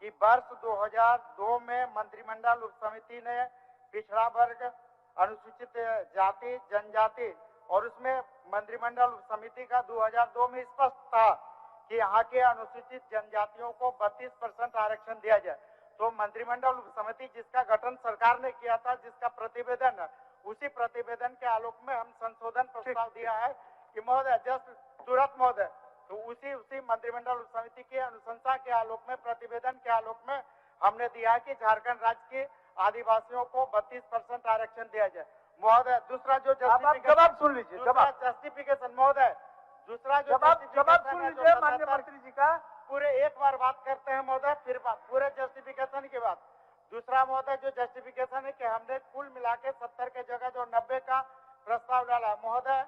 कि वर्ष 2002 में मंत्रिमंडल उप समिति ने पिछड़ा वर्ग, अनुसूचित जाति, जनजाति, और उसमें मंत्रिमंडल उप समिति का 2002 में स्पष्ट था कि यहाँ के अनुसूचित जनजातियों को 32% आरक्षण दिया जाए। तो मंत्रिमंडल उप समिति जिसका गठन सरकार ने किया था, जिसका प्रतिवेदन है, उसी प्रतिवेदन के आलोक में हम संशोधन प्रस्ताव दिया है कि महोदय जस्ट तुरंत महोदय, तो उसी मंत्रिमंडल उप समिति के अनुशंसा के आलोक में, प्रतिवेदन के आलोक में हमने दिया है कि झारखंड राज्य के आदिवासियों को 32% आरक्षण दिया जाए। महोदय दूसरा जो जवाब सुन लीजिए, जस्टिफिकेशन महोदय, दूसरा जो जवाब सुन लीजिए माननीय मंत्री जी का। पूरे एक बार बात करते हैं महोदय, फिर बात पूरे जस्टिफिकेशन के बाद। दूसरा महोदय जो जस्टिफिकेशन है कि हमने कुल मिला के 70 के जगह जो 90 का प्रस्ताव डाला महोदय,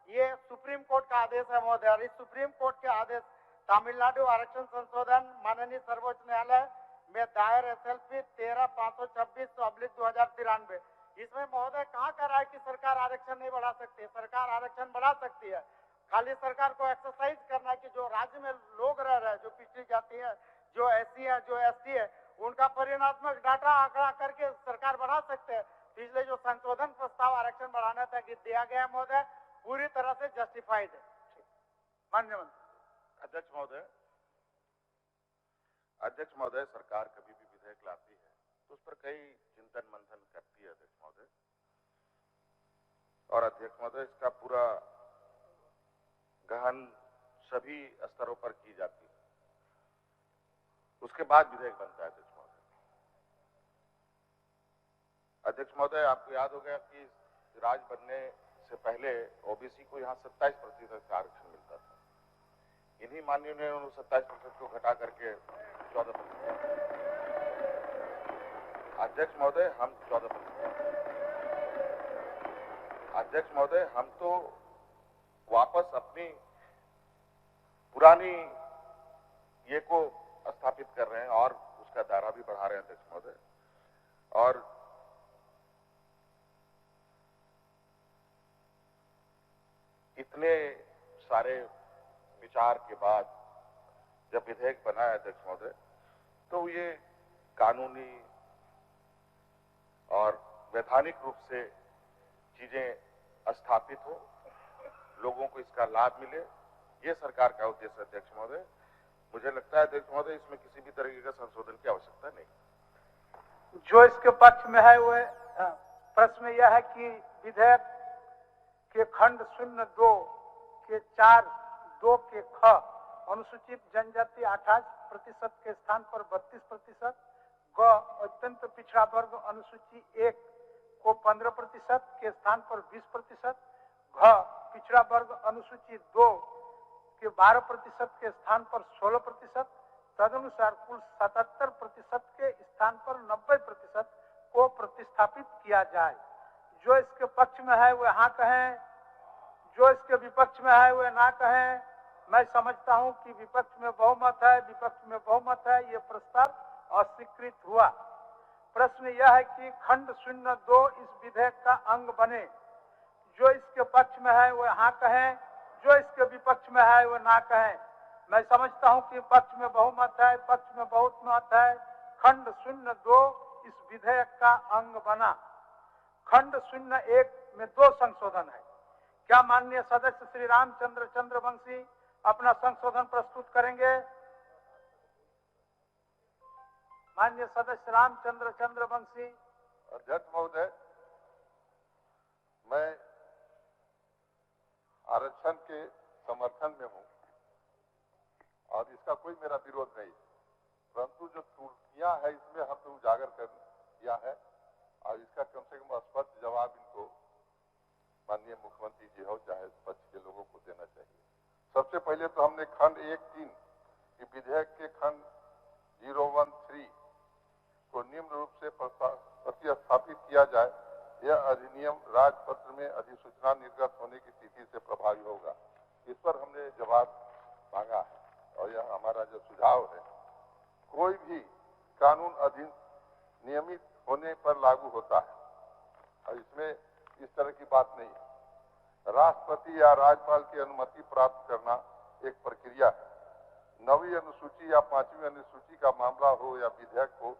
ये सुप्रीम कोर्ट का आदेश है महोदय, और इस सुप्रीम कोर्ट के आदेश तमिलनाडु आरक्षण संशोधन माननीय सर्वोच्च न्यायालय में दायर SLP 13/526/2093, इसमें महोदय कहाँ कर रहा है कि सरकार आरक्षण नहीं बढ़ा सकती है। सरकार आरक्षण बढ़ा सकती है, खाली सरकार को एक्सरसाइज करना है कि जो राज्य में लोग रह रहे हैं, जो पिछड़ी जाति है, जो SC है, जो ST है, उनका परिणात्मक डाटा आंकड़ा करके सरकार बढ़ा सकते हैं। पिछले जो संशोधन प्रस्ताव आरक्षण बढ़ाने तक दिया गया महोदय, पूरी तरह से जस्टिफाइड है। माननीय मंत्री। अध्यक्ष महोदय, सरकार कभी भी विधेयक लाती है तो उस पर कई चिंतन मंथन करती है अध्यक्ष महोदय, और अध्यक्ष महोदय इसका पूरा गहन सभी स्तरों पर की जाती है, उसके बाद विधेयक बनता है अध्यक्ष महोदय। अध्यक्ष महोदय, आपको याद होगा कि राज बनने से पहले ओबीसी को यहाँ 27% का आरक्षण मिलता था। इन्हीं माननीयों ने 27% को घटा करके 14%। अध्यक्ष महोदय हम 14%। अध्यक्ष महोदय हम तो वापस अपनी पुरानी ये को स्थापित कर रहे हैं और उसका दायरा भी बढ़ा रहे हैं अध्यक्ष महोदय। और इतने सारे विचार के बाद जब विधेयक बना है अध्यक्ष महोदय, तो ये कानूनी और वैधानिक रूप से चीजें स्थापित हो, लोगों को इसका लाभ मिले, ये सरकार का उद्देश्य है अध्यक्ष महोदय। मुझे लगता है अध्यक्ष महोदय इसमें किसी भी तरीके का संशोधन की आवश्यकता नहीं। जो इसके पक्ष में है वह प्रश्न यह है कि विधेयक के खंड 02 के 4(2) के ख अनुसूचित जनजाति 28% के स्थान पर 32%, ग अत्यंत पिछड़ा वर्ग अनुसूची 1 को 15% के स्थान पर 20%, घ पिछड़ा वर्ग अनुसूची 2 उसके 12% के स्थान पर 16%, तदनुसार कुल 77% के स्थान पर 90% को प्रतिस्थापित किया जाए। जो इसके पक्ष में है वो हाँ कहें, जो इसके विपक्ष में है वो ना कहें। मैं समझता हूं कि विपक्ष में बहुमत है, विपक्ष में बहुमत है, ये प्रस्ताव अस्वीकृत हुआ। प्रश्न यह है कि खंड 02 इस विधेयक का अंग बने। जो इसके पक्ष में है वो हाँ कहें, जो इसके विपक्ष में है वो ना कहें। मैं समझता हूं कि पक्ष में बहुमत है, पक्ष में बहुमत है। खंड 02 इस विधेयक का अंग बना। खंड 01 में 2 संशोधन है। क्या माननीय सदस्य श्री रामचंद्र चंद्रवंशी अपना संशोधन प्रस्तुत करेंगे? माननीय सदस्य रामचंद्र चंद्रवंशी। अध्यक्ष महोदय, मैं आरक्षण के समर्थन में हूं और इसका कोई मेरा विरोध नहीं, परंतु जो त्रुटियां है इसमें हमने उजागर कर किया है और इसका कम से कम स्पष्ट जवाब इनको माननीय मुख्यमंत्री जी हो चाहे पक्ष के लोगों को देना चाहिए। सबसे पहले तो हमने खंड 1(3) की विधेयक के खंड 013 को निम्न रूप से प्रतिस्थापित किया जाए। यह अधिनियम राजपत्र में अधिसूचना निर्गत होने की तिथि से प्रभावी होगा। इस पर हमने जवाब मांगा है और यह हमारा जो सुझाव है, कोई भी कानून अधिनियमित होने पर लागू होता है और इसमें इस तरह की बात नहीं है। राष्ट्रपति या राज्यपाल की अनुमति प्राप्त करना एक प्रक्रिया है। 9वीं अनुसूची या 5वीं अनुसूची का मामला हो या विधेयक हो,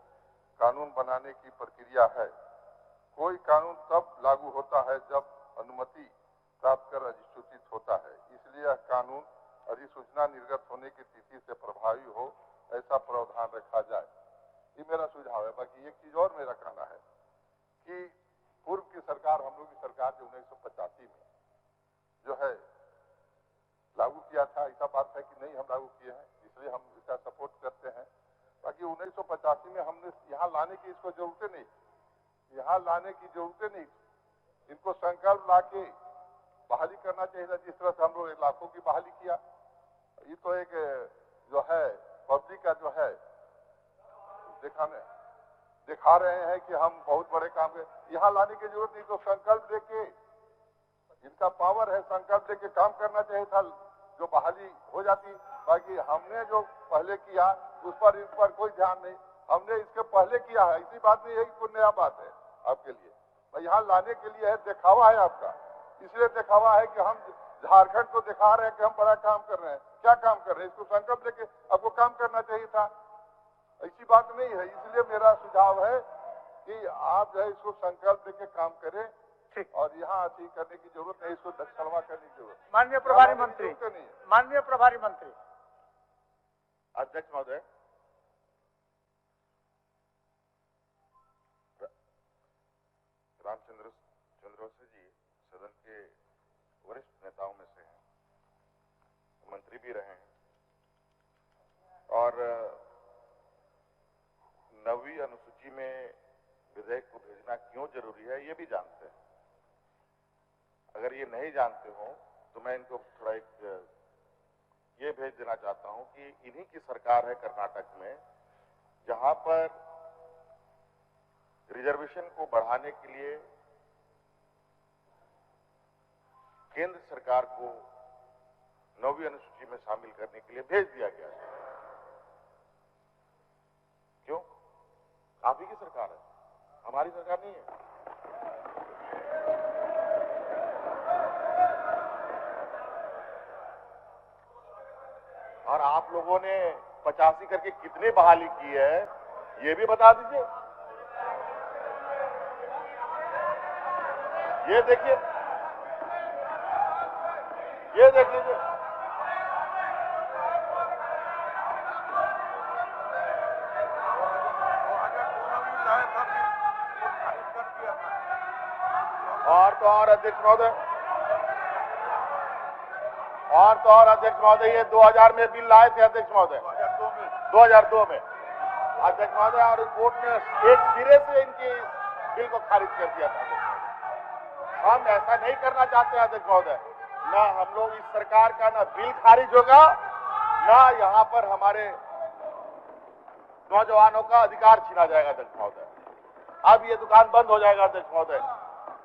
कानून बनाने की प्रक्रिया है। कोई कानून तब लागू होता है जब अनुमति प्राप्त कर अधिसूचित होता है। इसलिए यह कानून अधिसूचना निर्गत होने की तिथि से प्रभावी हो, ऐसा प्रावधान रखा जाए। ये मेरा सुझाव है। बाकी एक चीज और मेरा कहना है कि पूर्व की सरकार, हम लोग की सरकार जो 1985 में जो है लागू किया था, ऐसा बात है कि नहीं हम लागू किए हैं, इसलिए हम इसका सपोर्ट करते हैं। बाकी 1985 में हमने यहाँ लाने की इसको जरूरत नहीं, यहाँ लाने की जरूरत नहीं। इनको संकल्प ला के बहाली करना चाहिए था, जिस तरह से हम लोग लाखों की बहाली किया। ये तो एक जो है पब्लिक का जो है दिखा रहे हैं कि हम बहुत बड़े काम कर, यहाँ लाने की जरूरत नहीं। तो संकल्प लेके, इनका पावर है, संकल्प लेके काम करना चाहिए था, जो बहाली हो जाती। बाकी हमने जो पहले किया उस पर इन पर कोई ध्यान नहीं, हमने इसके पहले किया है। ऐसी बात नहीं है कि कोई नया बात है आपके लिए। तो यहाँ लाने के लिए है, दिखावा है आपका। इसलिए दिखावा है कि हम झारखंड को दिखा रहे हैं कि हम बड़ा काम कर रहे हैं। क्या काम कर रहे हैं? इसको संकल्प लेके आपको काम करना चाहिए था। ऐसी बात नहीं है। इसलिए मेरा सुझाव है कि आप जो है इसको संकल्प लेके काम करें और यहाँ ऐसी करने की जरूरत नहीं, इसको दक्षिणवा करने की जरूरत। माननीय प्रभारी मंत्री, माननीय प्रभारी मंत्री। अध्यक्ष महोदय, रामचंद्र चंद्रवंशी जी सदन के वरिष्ठ नेताओं में से हैं, मंत्री भी रहे हैं और 9वीं अनुसूची में विधेयक को भेजना क्यों जरूरी है ये भी जानते हैं। अगर ये नहीं जानते हो तो मैं इनको थोड़ा एक ये भेज देना चाहता हूं कि इन्हीं की सरकार है कर्नाटक में, जहां पर रिजर्वेशन को बढ़ाने के लिए केंद्र सरकार को 9वीं अनुसूची में शामिल करने के लिए भेज दिया गया है। क्यों? आप ही की सरकार है, हमारी सरकार नहीं है। और आप लोगों ने 85 करके कितने बहाली की है ये भी बता दीजिए। ये देखिए, ये देख लीजिए। और तो और अध्यक्ष महोदय, अध्यक्ष महोदय, ये 2000 में बिल लाए थे अध्यक्ष महोदय, 2002 में अध्यक्ष महोदय, और कोर्ट ने एक सिरे से इनकी बिल को खारिज कर दिया था। हम ऐसा नहीं करना चाहते हैं अध्यक्ष महोदय, ना हम लोग इस सरकार का ना बिल खारिज होगा, ना यहाँ पर हमारे नौजवानों का अधिकार छीना जाएगा अध्यक्ष महोदय। अब ये दुकान बंद हो जाएगा अध्यक्ष महोदय,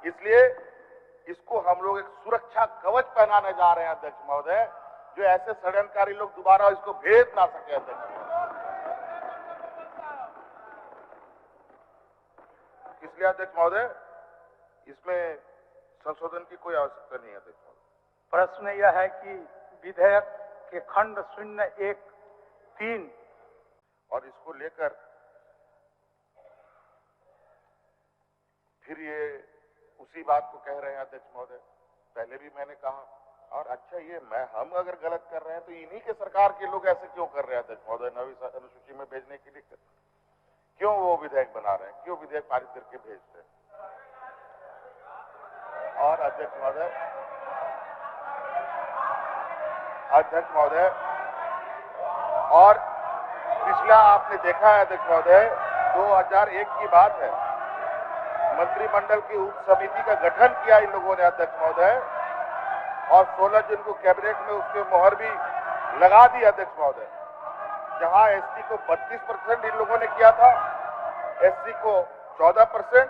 इसलिए इसको हम लोग एक सुरक्षा कवच पहनाने जा रहे हैं अध्यक्ष महोदय, जो ऐसे षड्यंत्रकारी लोग दोबारा इसको भेज ना सके अध्यक्ष महोदय। इसलिए अध्यक्ष महोदय इसमें संशोधन की कोई आवश्यकता नहीं है अध्यक्ष महोदय। प्रश्न यह है कि विधेयक के खंड 013 और इसको लेकर फिर ये उसी बात को कह रहे हैं अध्यक्ष महोदय। पहले भी मैंने कहा, और अच्छा ये हम अगर गलत कर रहे हैं तो इन्हीं के सरकार के लोग ऐसे क्यों कर रहे हैं अध्यक्ष महोदय? नवी अनुसूची में भेजने के लिए क्यों वो विधेयक बना रहे हैं, क्यों विधेयक पारित करके भेजते हैं? और अध्यक्ष महोदय और पिछला आपने देखा है अध्यक्ष महोदय, 2001 की बात है, मंत्रिमंडल की उप समिति का गठन किया इन लोगों ने अध्यक्ष महोदय, और 16 जून को कैबिनेट में उसके मोहर भी लगा दी अध्यक्ष महोदय। जहां एसटी को 32% इन लोगों ने किया था, एससी को 14%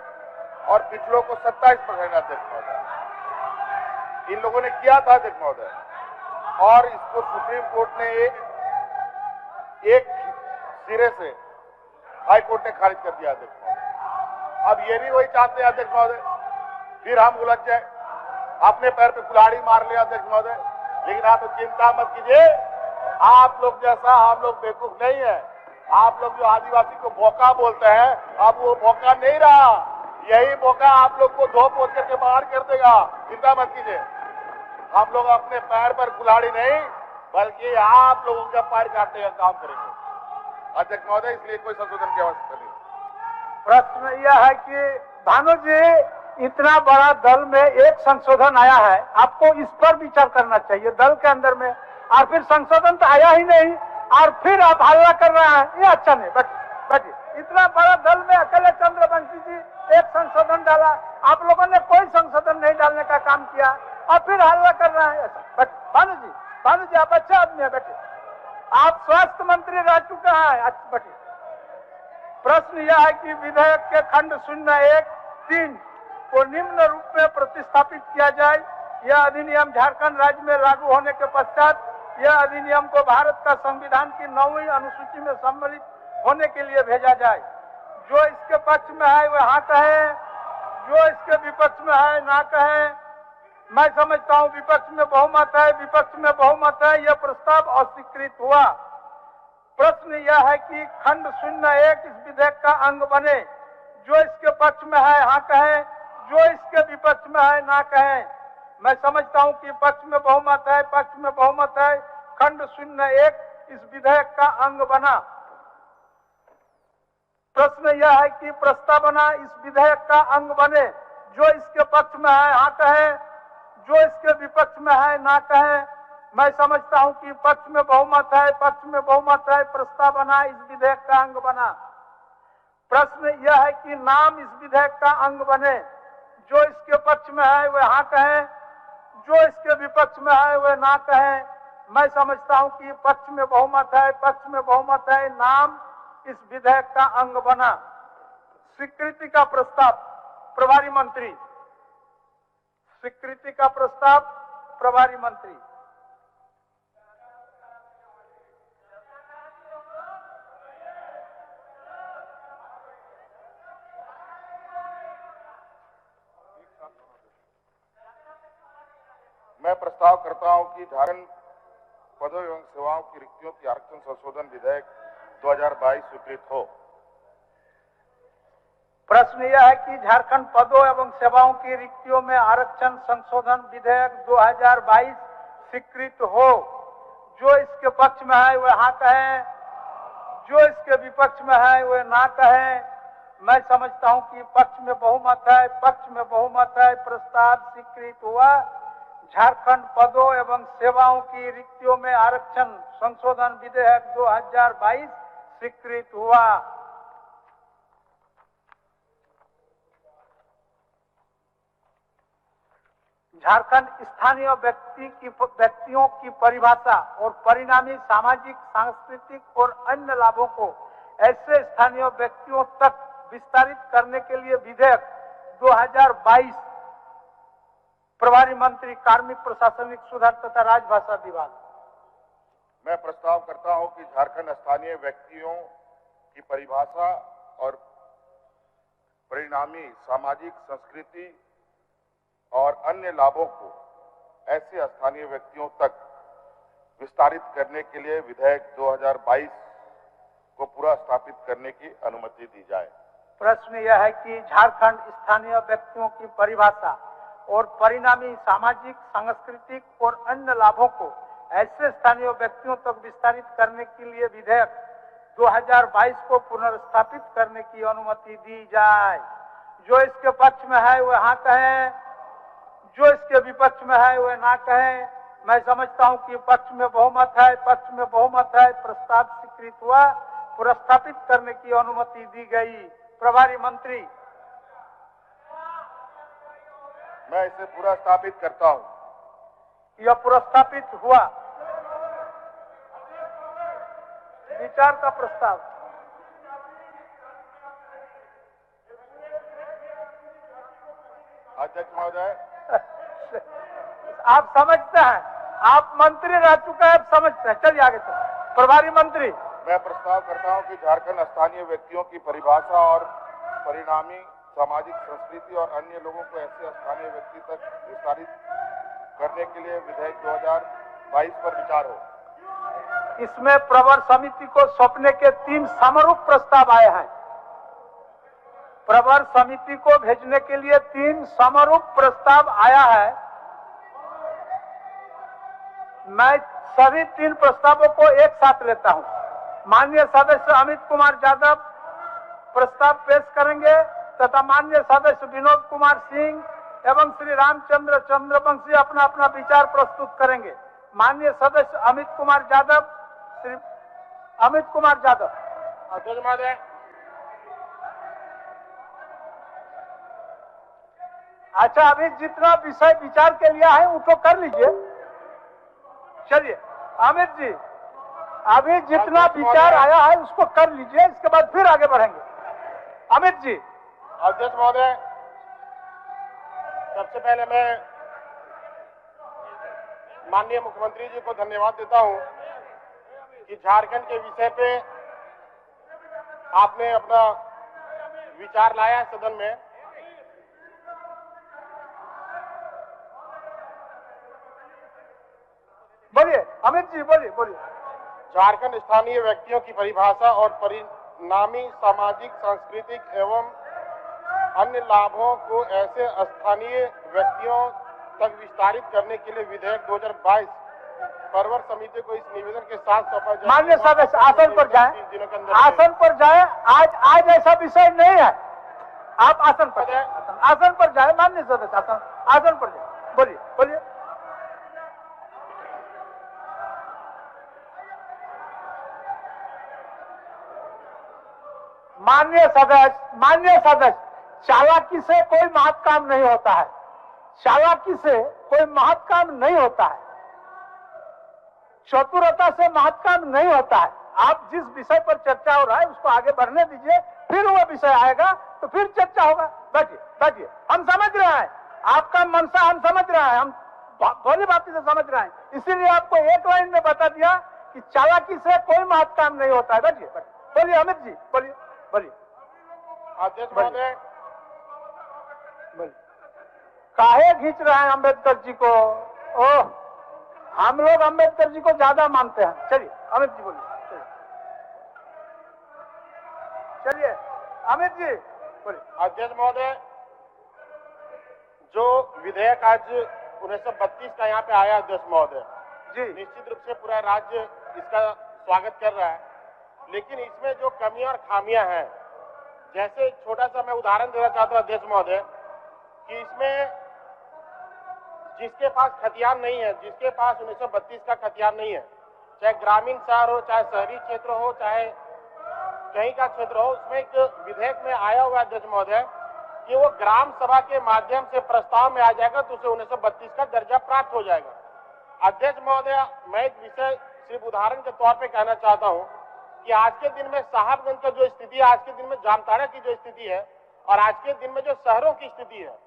और पिछड़ों को 27% अध्यक्ष महोदय इन लोगों ने किया था अध्यक्ष महोदय। और इसको सुप्रीम कोर्ट ने एक सिरे से हाई कोर्ट ने खारिज कर दिया अध्यक्ष महोदय। अब ये भी वही चाहते हैं अध्यक्ष महोदय, फिर हम उलझ जाए, अपने पैर पे कुल्हाड़ी मार लिया अध्यक्ष महोदय। लेकिन आप चिंता मत कीजिए, आप लोग जैसा हम लोग बेवकूफ नहीं है। आप लोग जो आदिवासी को भोका बोलते हैं, अब वो भोका नहीं रहा, यही भोका आप लोग को धो पोछ करके बाहर कर देगा, चिंता मत कीजिए। हम लोग अपने पैर पर कुल्हाड़ी नहीं, बल्कि आप लोगों का पैर काटने का काम करेंगे अध्यक्ष महोदय। इसलिए कोई संशोधन की आवश्यकता नहीं। प्रश्न यह है कि भानु जी, इतना बड़ा दल में एक संशोधन आया है, आपको इस पर विचार करना चाहिए दल के अंदर में, और फिर संशोधन तो आया ही नहीं और फिर आप हल्ला कर रहे हैं, ये अच्छा नहीं। बैठिए, इतना बड़ा दल में अकेले चंद्रवंशी जी एक संशोधन डाला, आप लोगों ने कोई संशोधन नहीं डालने का काम किया और फिर हल्ला कर रहे हैं। भानु जी आप अच्छे आदमी है, बैठिए, आप स्वास्थ्य मंत्री रह चुके हैं, बैठिए। प्रश्न यह है कि विधेयक के खंड 013 को निम्न रूप में प्रतिस्थापित किया जाए। यह अधिनियम झारखंड राज्य में लागू होने के पश्चात यह अधिनियम को भारत का संविधान की 9वीं अनुसूची में सम्मिलित होने के लिए भेजा जाए। जो इसके पक्ष में है वह हाँ कहे, जो इसके विपक्ष में है ना कहे। मैं समझता हूँ विपक्ष में बहुमत है, विपक्ष में बहुमत है, यह प्रस्ताव अस्वीकृत हुआ। प्रश्न यह है कि खंड 01 इस विधेयक का अंग बने। जो इसके पक्ष में है हाँ कहे, जो इसके विपक्ष में है ना कहे। मैं समझता हूं कि पक्ष में बहुमत है, पक्ष में बहुमत है, खंड 01 इस विधेयक का अंग बना। प्रश्न यह है कि प्रस्तावना इस विधेयक का अंग बने। जो इसके पक्ष में है हाँ कहे, जो इसके विपक्ष में है ना कहे। मैं समझता हूं कि पक्ष में बहुमत है, पक्ष में बहुमत है, प्रस्तावना इस विधेयक का अंग बना। प्रश्न यह है कि नाम इस विधेयक का अंग बने। जो इसके पक्ष में है वह हाँ कहे, जो इसके विपक्ष में है वह ना कहे। मैं समझता हूं कि पक्ष में बहुमत है, पक्ष में बहुमत है, नाम इस विधेयक का अंग बना। स्वीकृति का प्रस्ताव प्रभारी मंत्री, स्वीकृति का प्रस्ताव प्रभारी मंत्री। मैं प्रस्ताव करता हूं कि झारखंड पदों एवं सेवाओं की रिक्तियों की आरक्षण संशोधन विधेयक 2022 स्वीकृत हो। प्रश्न यह है कि झारखंड पदों एवं सेवाओं की रिक्तियों में आरक्षण संशोधन विधेयक 2022 स्वीकृत हो। जो इसके पक्ष में है वह हाँ कहे, जो इसके विपक्ष में है वह ना कहे। मैं समझता हूं कि पक्ष में बहुमत है, पक्ष में बहुमत है, प्रस्ताव स्वीकृत हुआ। झारखंड पदों एवं सेवाओं की रिक्तियों में आरक्षण संशोधन विधेयक 2022 स्वीकृत हुआ। झारखंड स्थानीय व्यक्तियों की परिभाषा और परिणामी सामाजिक, सांस्कृतिक और अन्य लाभों को ऐसे स्थानीय व्यक्तियों तक विस्तारित करने के लिए विधेयक 2022 प्रभारी मंत्री कार्मिक प्रशासनिक सुधार तथा राजभाषा विभाग। मैं प्रस्ताव करता हूं कि झारखंड स्थानीय व्यक्तियों की परिभाषा और परिणामी सामाजिक, संस्कृति और अन्य लाभों को ऐसे स्थानीय व्यक्तियों तक विस्तारित करने के लिए विधेयक 2022 को पूरा स्थापित करने की अनुमति दी जाए। प्रश्न यह है कि झारखंड स्थानीय व्यक्तियों की परिभाषा और परिणामी सामाजिक, सांस्कृतिक और अन्य लाभों को ऐसे स्थानीय व्यक्तियों तक विस्तारित करने के लिए विधेयक 2022 को पुनर्स्थापित करने की अनुमति दी जाए। जो इसके पक्ष में है वह हाँ कहें, जो इसके विपक्ष में है वह ना कहें। मैं समझता हूं कि पक्ष में बहुमत है, पक्ष में बहुमत है। प्रस्ताव स्वीकृत हुआ, पुनर्स्थापित करने की अनुमति दी गई। प्रभारी मंत्री। मैं इसे पूरा स्थापित करता हूं। यह पुनर्स्थापित हुआ। विचार का प्रस्ताव। अध्यक्ष महोदय, आप समझते हैं, आप मंत्री रह चुके हैं, आप समझते हैं। चलिए आगे चलिए। प्रभारी मंत्री। मैं प्रस्ताव करता हूं कि झारखंड स्थानीय व्यक्तियों की परिभाषा और परिणामी सामाजिक, संस्कृति और अन्य लोगों को ऐसे स्थानीय व्यक्ति तक विस्तारित करने के लिए विधेयक 2022 पर विचार हो। इसमें प्रवर समिति को सौंपने के 3 समरूप प्रस्ताव आए हैं। प्रवर समिति को भेजने के लिए 3 समरूप प्रस्ताव आया है। मैं सभी 3 प्रस्तावों को एक साथ लेता हूं। माननीय सदस्य अमित कुमार यादव प्रस्ताव पेश करेंगे तथा माननीय सदस्य विनोद कुमार सिंह एवं श्री रामचंद्र चंद्रवंशी अपना अपना विचार प्रस्तुत करेंगे। माननीय सदस्य अमित कुमार यादव, श्री अमित कुमार यादव। अध्यक्ष महोदय, अच्छा, अभी जितना विषय विचार के लिए है उसको कर लीजिए। चलिए अमित जी, अभी जितना विचार आया है उसको कर लीजिए, इसके बाद फिर आगे बढ़ेंगे। अमित जी। अध्यक्ष महोदय, सबसे पहले मैं माननीय मुख्यमंत्री जी को धन्यवाद देता हूं कि झारखंड के विषय पे आपने अपना विचार लाया है सदन में। बोलिए अमित जी, बोलिए बोलिए। झारखंड स्थानीय व्यक्तियों की परिभाषा और परिणामी सामाजिक, सांस्कृतिक एवं अन्य लाभों को ऐसे स्थानीय व्यक्तियों तक विस्तारित करने के लिए विधेयक 2022 परवर समिति को इस निवेदन के साथ सौंपा जाए। माननीय सदस्य आसन पर जाए, आसन पर जाए। आज ऐसा विषय नहीं है। आप आसन पर जाए, आसन पर जाए। माननीय सदस्य आसन पर जाए। बोलिए बोलिए। माननीय सदस्य, चालाकी से कोई महत् काम नहीं होता है। चालाकी से कोई महत् काम नहीं होता है। चतुरता से महत् काम नहीं होता है। आप जिस विषय पर चर्चा हो रहा है उसको आगे बढ़ने दीजिए, फिर वह विषय आएगा तो फिर चर्चा होगा। बैठिए बैठिए, हम समझ रहे हैं आपका मनसा, हम समझ रहे हैं, हम भली भांति से समझ रहे हैं। इसीलिए आपको एक लाइन में बता दिया कि चालाकी से कोई महत् काम नहीं होता है। बैठिए बैठिए। बोलिए अमित जी, बोलिए बोलिए। अध्यक्ष महोदय, काहे खींच रहे हैं अम्बेडकर जी को? ओह, हम लोग अम्बेडकर जी को ज्यादा मानते हैं। चलिए अमित जी बोलिए। चलिए अमित जी बोलिए। अध्यक्ष महोदय, जो विधेयक आज 1932 का यहाँ पे आया अध्यक्ष महोदय जी, निश्चित रूप से पूरा राज्य इसका स्वागत कर रहा है, लेकिन इसमें जो कमियां और खामियां हैं, जैसे छोटा सा मैं उदाहरण देना चाहता हूं अध्यक्ष महोदय कि इसमें जिसके पास खतियान नहीं है, जिसके पास 1932 का खतियान नहीं है, चाहे ग्रामीण शहर हो, चाहे शहरी क्षेत्र हो, चाहे कहीं का क्षेत्र हो, उसमें एक विधेयक में आया हुआ अध्यक्ष महोदय कि वो ग्राम सभा के माध्यम से प्रस्ताव में आ जाएगा तो उसे 1932 का दर्जा प्राप्त हो जाएगा। अध्यक्ष महोदय, मैं एक विषय सिर्फ उदाहरण के तौर पे कहना चाहता हूं कि आज के दिन में साहबगंज का जो स्थिति है, आज के दिन में जामताड़ा की जो स्थिति है और आज के दिन में जो शहरों की स्थिति है,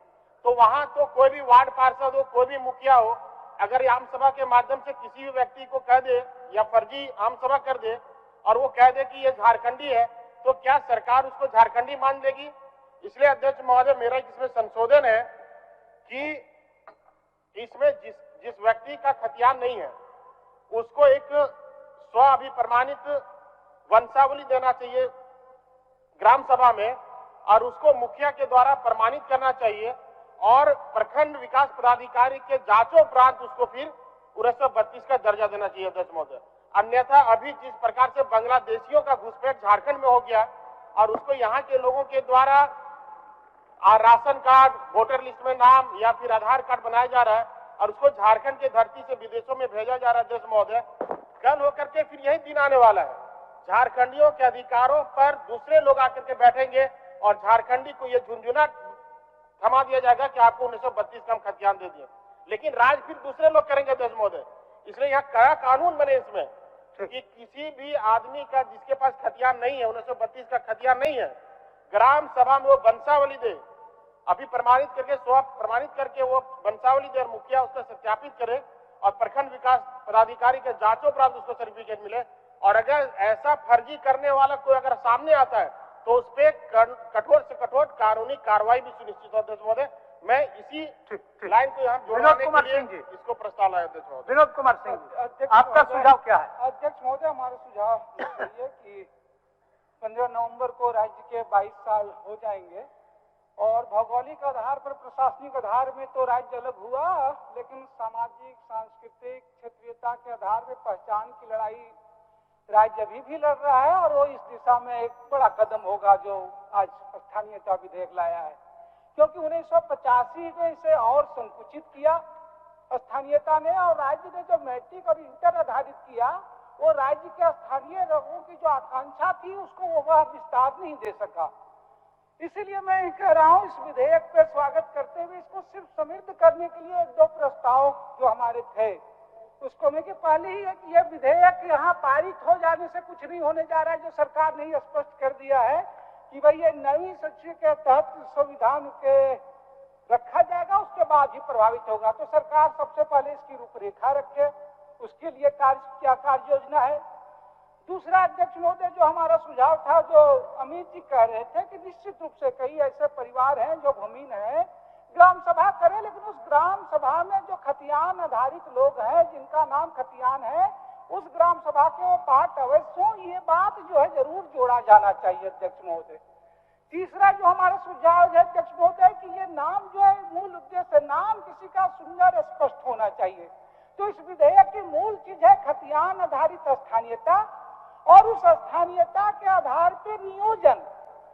तो वहां तो कोई भी वार्ड पार्षद हो, कोई भी मुखिया हो, अगर आम सभा के माध्यम से किसी भी व्यक्ति को कह दे या फर्जी आम सभा कर दे और वो कह दे कि ये झारखंडी है, तो क्या सरकार उसको झारखंडी मान लेगी? इसलिए अध्यक्ष महोदय, मेरा इसमें संशोधन है कि इसमें जिस व्यक्ति का खतियान नहीं है उसको एक स्व अभिप्रमाणित वंशावली देना चाहिए ग्राम सभा में और उसको मुखिया के द्वारा प्रमाणित करना चाहिए और प्रखंड विकास पदाधिकारी के जांचोपरांत उसको फिर 1932 का दर्जा देना चाहिए अध्यक्ष महोदय। अन्यथा अभी जिस प्रकार से बांग्लादेशियों का घुसपैठ झारखंड में हो गया और उसको यहाँ के लोगों के द्वारा राशन कार्ड, वोटर लिस्ट में नाम या फिर आधार कार्ड बनाया जा रहा है और उसको झारखंड की धरती से विदेशों में भेजा जा रहा है अध्यक्ष महोदय, कल होकर के फिर यही दिन आने वाला है, झारखंडियों के अधिकारों पर दूसरे लोग आकर के बैठेंगे और झारखंडी को ये झुंझुना थमा दिया जाएगा कि आपको 1932 का हम खतियान दे दिए, लेकिन राज फिर दूसरे लोग करेंगे अध्यक्ष महोदय। इसलिए यहाँ कड़ा कानून बने इसमें कि किसी भी आदमी का जिसके पास खतियान नहीं है, 1932 का खतियान नहीं है, ग्राम सभा में वो वंशावली दे, अभी प्रमाणित करके स्व प्रमाणित करके वो वंशावली दे और मुखिया उसका सत्यापित करे और प्रखंड विकास पदाधिकारी के जांचोपरांत उसको सर्टिफिकेट मिले। और अगर ऐसा फर्जी करने वाला कोई अगर सामने आता है तो उस पर कठोर से कठोर कानूनी कार्रवाई भी सुनिश्चित हो अध्यक्ष महोदय। मैं इसी लाइन को यहाँ जोड़ने के लिए इसको प्रस्ताव लाया अध्यक्ष महोदय। विनोद कुमार सिंह जी, आपका सुझाव क्या है? अध्यक्ष महोदय, हमारा सुझाव ये कि 15 नवंबर को राज्य के 22 साल हो जाएंगे और भौगोलिक आधार पर, प्रशासनिक आधार में तो राज्य अलग हुआ, लेकिन सामाजिक, सांस्कृतिक, क्षेत्रीयता के आधार पर पहचान की लड़ाई राज्य अभी भी लड़ रहा है और वो इस दिशा में एक बड़ा कदम होगा जो आज स्थानीयता विधेयक लाया है, क्योंकि 1985 ने इसे और संकुचित किया स्थानीयता ने, और राज्य ने जो मैट्रिक और इंटर आधारित किया वो राज्य के स्थानीय लोगों की जो आकांक्षा थी उसको वह विस्तार नहीं दे सका। इसीलिए मैं कह रहा हूँ इस विधेयक पर स्वागत करते हुए इसको सिर्फ समृद्ध करने के लिए 1-2 प्रस्ताव जो हमारे थे उसको मैं कि पहले ही है कि यह विधेयक यहाँ पारित हो जाने से कुछ नहीं होने जा रहा है, जो सरकार ने स्पष्ट कर दिया है कि भाई ये नई सचिव के तहत संविधान के रखा जाएगा, उसके बाद ही प्रभावित होगा। तो सरकार सबसे पहले इसकी रूपरेखा रखे, उसके लिए क्या कार्य योजना है। दूसरा अध्यक्ष महोदय, जो हमारा सुझाव था, जो अमित जी कह रहे थे कि निश्चित रूप से कई ऐसे परिवार हैं जो भूमिहीन हैं, ग्राम सभा करें, लेकिन उस ग्राम सभा में जो खतियान आधारित लोग हैं जिनका नाम खतियान है, उस ग्राम सभा के वो पार्ट अवश्य हो, ये बात जो है जरूर जोड़ा जाना चाहिए अध्यक्ष महोदय। तीसरा जो हमारा सुझाव है अध्यक्ष महोदय कि ये नाम जो है, मूल उद्देश्य नाम किसी का सुंदर स्पष्ट होना चाहिए। तो इस विधेयक की मूल चीज है खतियान आधारित स्थानीयता और उस स्थानीयता के आधार पर नियोजन।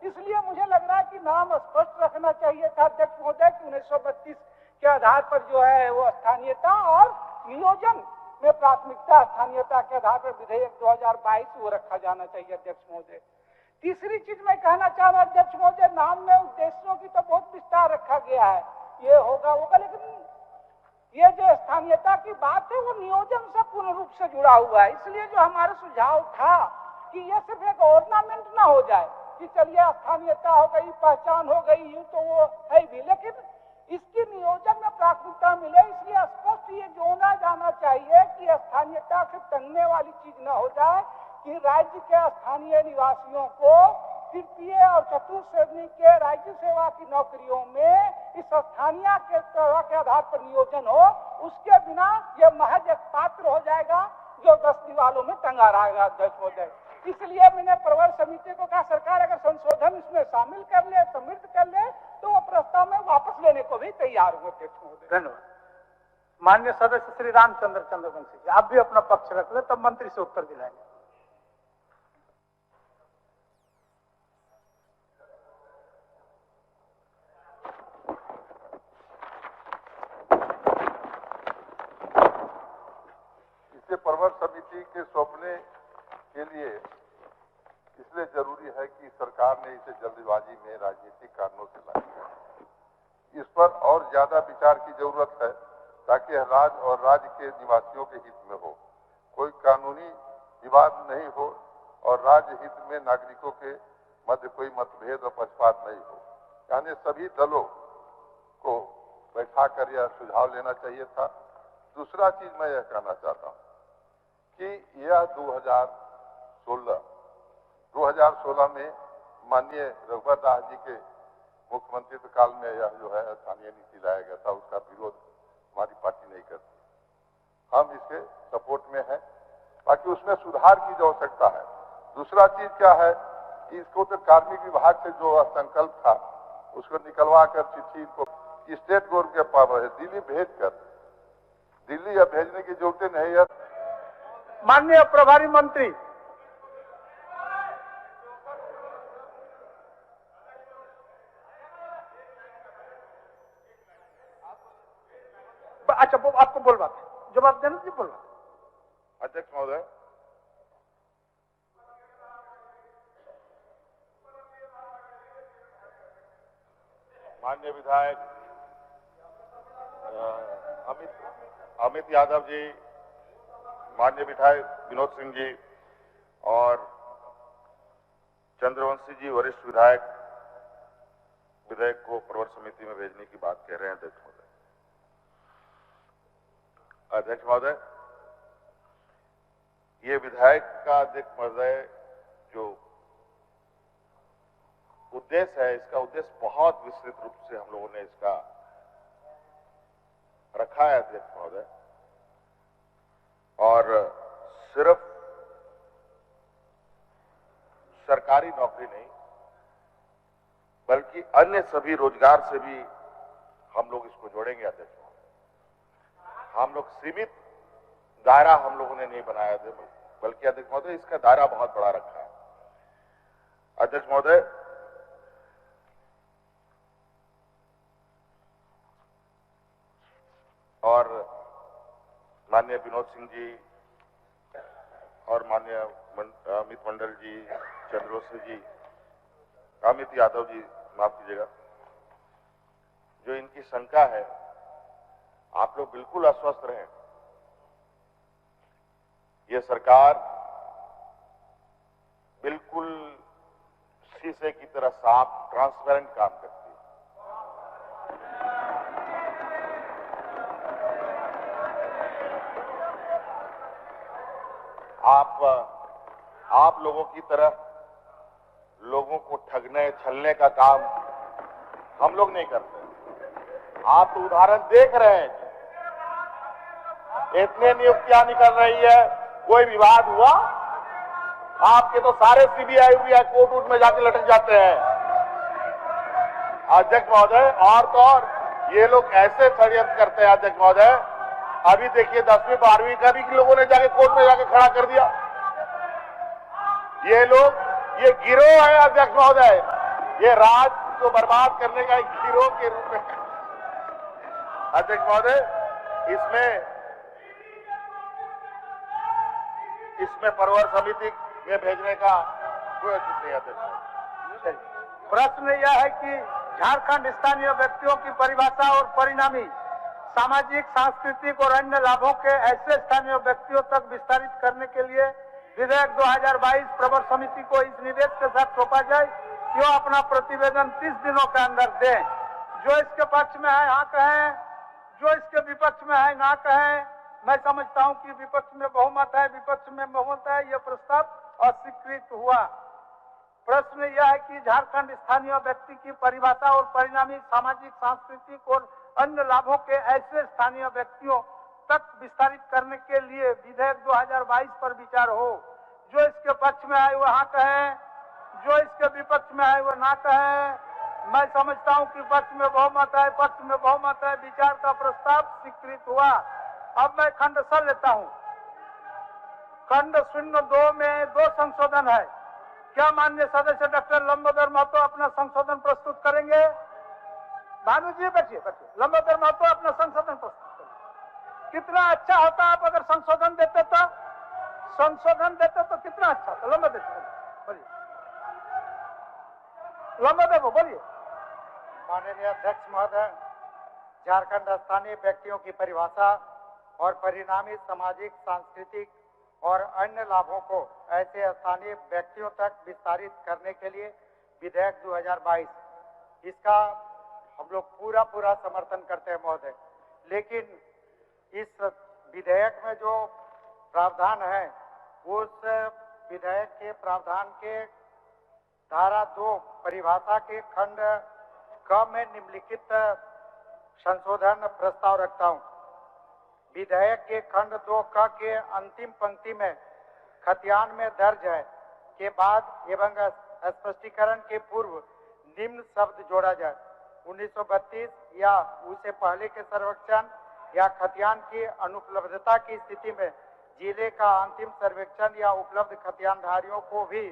इसलिए मुझे लग रहा है कि नाम स्पष्ट रखना चाहिए था अध्यक्ष महोदय कि 1932 के आधार पर जो है वो स्थानीयता और नियोजन में प्राथमिकता स्थानीयता के आधार पर विधेयक 2022 वो रखा जाना चाहिए अध्यक्ष महोदय। तीसरी चीज मैं कहना चाह रहा हूं अध्यक्ष महोदय, नाम में उद्देश्यों की तो बहुत विस्तार रखा गया है, ये होगा, लेकिन ये जो स्थानीयता की बात है वो नियोजन से पूर्ण रूप से जुड़ा हुआ है। इसलिए जो हमारा सुझाव था कि ये सिर्फ एक ऑर्नामेंट ना हो जाए कि चलिए स्थानीयता हो गई, पहचान हो गई, यूं तो वो है भी, लेकिन इसकी नियोजन में प्राथमिकता मिले। इसलिए स्पष्ट ये जोड़ा जाना चाहिए कि स्थानीयता से टंगने वाली चीज न हो जाए कि राज्य के स्थानीय निवासियों को तृतीय और चतुर्थ श्रेणी के राज्य सेवा की नौकरियों में इस स्थानीय के सेवा के आधार पर नियोजन हो, उसके बिना ये महज एक पात्र हो जाएगा जो 10 दीवारों में टंगा रहेगा अध्यक्ष महोदय। इसलिए मैंने प्रवर समिति को कहा सरकार अगर संशोधन इसमें शामिल कर ले, समृद्ध कर ले, तो वो प्रस्ताव में वापस लेने को भी तैयार हूँ अध्यक्ष महोदय। धन्यवाद। माननीय सदस्य श्री रामचंद्र चंद्रवंशी जी, आप भी अपना पक्ष रख ले, तब मंत्री से उत्तर दिलाएंगे। इसे प्रवर समिति के सौंपने के लिए इसलिए जरूरी है कि सरकार ने इसे जल्दबाजी में राजनीतिक कारणों से लाया है। इस पर और ज्यादा विचार की जरूरत है ताकि राज्य और राज्य के निवासियों के हित में हो, कोई कानूनी विवाद नहीं हो और राज्य हित में नागरिकों के मध्य कोई मतभेद और पक्षपात नहीं हो। यानी सभी दलों को बैठाकर यह सुझाव लेना चाहिए था। दूसरा चीज मैं यह कहना चाहता हूं कि यह 2016 में माननीय रघुवर दास जी के मुख्यमंत्री काल में यह जो है स्थानीय नीति लाया गया था, उसका विरोध हमारी पार्टी नहीं करती। हम इसके सपोर्ट में हैं, बाकी उसमें सुधार की जो आवश्यकता है। दूसरा चीज क्या है कि इसको तो कार्मिक विभाग से जो संकल्प था उसको निकलवा कर चिट्ठी को स्टेट गवर्नमेंट के पावर है, दिल्ली भेजकर, दिल्ली या भेजने की जरूरत नहीं है। माननीय प्रभारी मंत्री, अच्छा आपको बोल बात है, जवाब देना जी, बोल बात। अध्यक्ष महोदय, माननीय विधायक अमित यादव जी, माननीय विधायक विनोद सिंह जी और चंद्रवंशी जी वरिष्ठ विधायक विधेयक को प्रवर समिति में भेजने की बात कह रहे हैं। अध्यक्ष महोदय, ये विधायक का अध्यक्ष महोदय जो उद्देश्य है, इसका उद्देश्य बहुत विस्तृत रूप से हम लोगों ने इसका रखा है अध्यक्ष महोदय, और सिर्फ सरकारी नौकरी नहीं बल्कि अन्य सभी रोजगार से भी हम लोग इसको जोड़ेंगे अध्यक्ष महोदय। हम लोग सीमित दायरा हम लोगों ने नहीं बनाया था, बल्कि अध्यक्ष महोदय इसका दायरा बहुत बड़ा रखा है। अध्यक्ष महोदय, और माननीय विनोद सिंह जी और माननीय अमित मंडल जी, चंद्रवंशी जी, अमित यादव जी, माफ कीजिएगा, जो इनकी शंका है, आप लोग बिल्कुल अस्वस्थ रहें। ये सरकार बिल्कुल शीशे की तरह साफ, ट्रांसपेरेंट काम करती है। आप लोगों की तरह लोगों को ठगने छलने का काम हम लोग नहीं करते। आप तो उदाहरण देख रहे हैं, इतने नियुक्तियां निकल रही है, कोई विवाद हुआ आपके तो सारे सीबीआई कोर्ट में जाके लटक जाते हैं। अध्यक्ष महोदय, और तो और ये लोग ऐसे षड्यंत्र करते हैं अध्यक्ष महोदय, अभी देखिए 10वीं 12वीं का भी लोगों ने जाके कोर्ट में जाके खड़ा कर दिया। ये लोग, ये गिरोह है अध्यक्ष महोदय, ये राज्य को बर्बाद करने का एक गिरोह के रूप में। अध्यक्ष महोदय, इसमें परवर समिति में भेजने का कोई उचित नहीं अध्यक्ष। प्रश्न यह है कि झारखंड स्थानीय व्यक्तियों की परिभाषा और परिणामी सामाजिक, सांस्कृतिक और अन्य लाभों के ऐसे स्थानीय व्यक्तियों तक विस्तारित करने के लिए विधेयक 2022 प्रवर समिति को इस निर्देश के साथ सौंपा जाए कि वो अपना प्रतिवेदन 30 दिनों के अंदर दें। जो इसके पक्ष में है हाँ कहें, जो इसके विपक्ष में है ना कहें। मैं समझता हूं कि विपक्ष में बहुमत है, विपक्ष में बहुमत है, यह प्रस्ताव अस्वीकृत हुआ। प्रश्न यह है कि झारखंड स्थानीय व्यक्ति की परिभाषा और परिणामी सामाजिक, सांस्कृतिक और अन्य लाभों के ऐसे स्थानीय व्यक्तियों तक विस्तारित करने के लिए विधेयक 2022 पर विचार हो। जो इसके पक्ष में है वह हाँ कहें, जो इसके विपक्ष में है वह ना कहें। मैं समझता हूं कि पक्ष में बहुमत है, पक्ष में बहुमत है, विचार का प्रस्ताव स्वीकृत हुआ। अब मैं खंड स लेता हूं। खंड 02 में 2 संशोधन है। क्या माननीय सदस्य डॉक्टर लंबोदर महतो अपना संशोधन प्रस्तुत करेंगे? भानु जी बैठिए, लंबोदर महतो अपना संशोधन प्रस्तुत करेंगे। कितना अच्छा होता आप अगर संशोधन देते तो, कितना अच्छा होता। लंबोदर बोलिए, लंबोदर बोलिए। माननीय अध्यक्ष महोदय, झारखंड स्थानीय व्यक्तियों की परिभाषा और परिणामी सामाजिक, सांस्कृतिक और अन्य लाभों को ऐसे स्थानीय व्यक्तियों तक विस्तारित करने के लिए विधेयक 2022, इसका हम लोग पूरा समर्थन करते हैं महोदय। लेकिन इस विधेयक में जो प्रावधान है, उस विधेयक के प्रावधान के धारा 2 परिभाषा के खंड क में निम्नलिखित संशोधन प्रस्ताव रखता हूं। विधेयक के खंड 2 क के अंतिम पंक्ति में खतियान में दर्ज है के बाद एवं स्पष्टीकरण के पूर्व निम्न शब्द जोड़ा जाए। 1932 या उससे पहले के सर्वेक्षण या खतियान की अनुपलब्धता की स्थिति में जिले का अंतिम सर्वेक्षण या उपलब्ध खतियानधारियों को भी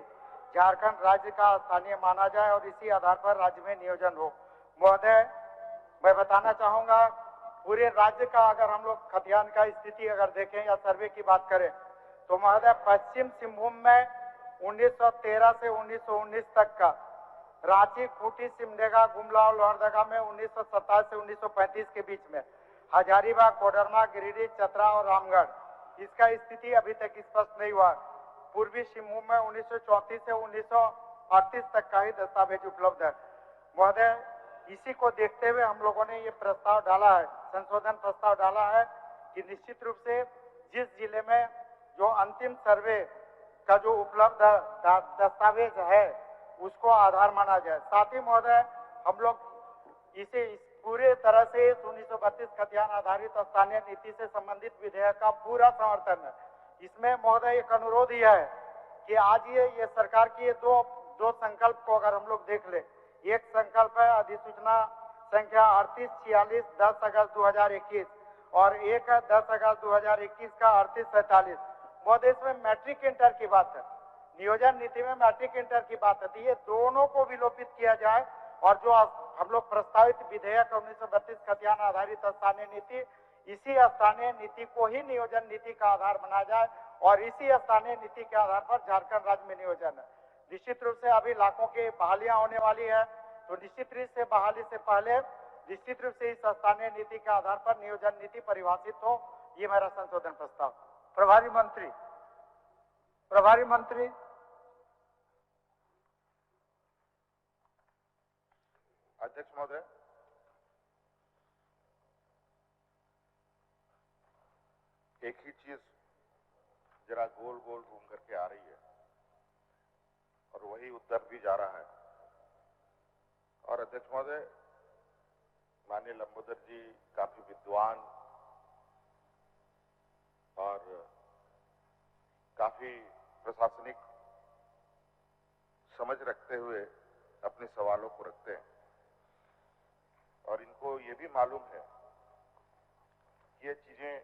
झारखंड राज्य का स्थानीय माना जाए और इसी आधार पर राज्य में नियोजन हो। महोदय, मैं बताना चाहूंगा, पूरे राज्य का अगर हम लोग खतियान का स्थिति अगर देखें या सर्वे की बात करें तो महोदय पश्चिम सिंहभूम में 1913 से 1919 तक का, रांची, खूंटी, सिमडेगा, गुमला और लोहरदगा में 1927 से 1935 के बीच में, हजारीबाग, कोडरमा, गिरिडीह, चतरा और रामगढ़, इसका स्थिति अभी तक स्पष्ट नहीं हुआ। पूर्वी सिंहभूम में 1934 से 1938 तक का ही दस्तावेज उपलब्ध है। महोदय, इसी को देखते हुए हम लोगों ने ये प्रस्ताव डाला है, संशोधन प्रस्ताव डाला है कि निश्चित रूप से जिस जिले में जो अंतिम सर्वे का जो उपलब्ध दस्तावेज है उसको आधार माना जाए। साथ ही महोदय, हम लोग इसे पूरे तरह से 1932 खतियान आधारित स्थानीय नीति से संबंधित विधेयक का पूरा समर्थन है। इसमें महोदय एक अनुरोध यह है कि आज ये सरकार की ये दो संकल्प को अगर हम लोग देख ले, एक संकल्प है अधिसूचना संख्या 3846 10 अगस्त 2021 और एक है 10 अगस्त 2021 का 3847। महोदय, इसमें मैट्रिक इंटर की बात है, नियोजन नीति में मैट्रिक इंटर की बात है। ये दोनों को विलोपित किया जाए और जो हम लोग प्रस्तावित विधेयक 1932 खतियान आधारित स्थानीय नीति, इसी स्थानीय नीति को ही नियोजन नीति का आधार बनाया जाए और इसी स्थानीय नीति के आधार पर झारखंड राज्य में नियोजन है। निश्चित रूप से अभी लाखों की बहालियां होने वाली है, तो निश्चित रूप से बहाली से पहले निश्चित रूप से इस स्थानीय नीति के आधार पर नियोजन नीति परिभाषित हो। ये मेरा संशोधन प्रस्ताव। प्रभारी मंत्री अध्यक्ष महोदय, एक ही चीज जरा गोल गोल घूम करके आ रही है और वही उत्तर भी जा रहा है। और अध्यक्ष महोदय, माननीय लंबोदर जी काफी विद्वान और काफी प्रशासनिक समझ रखते हुए अपने सवालों को रखते हैं और इनको ये भी मालूम है कि ये चीजें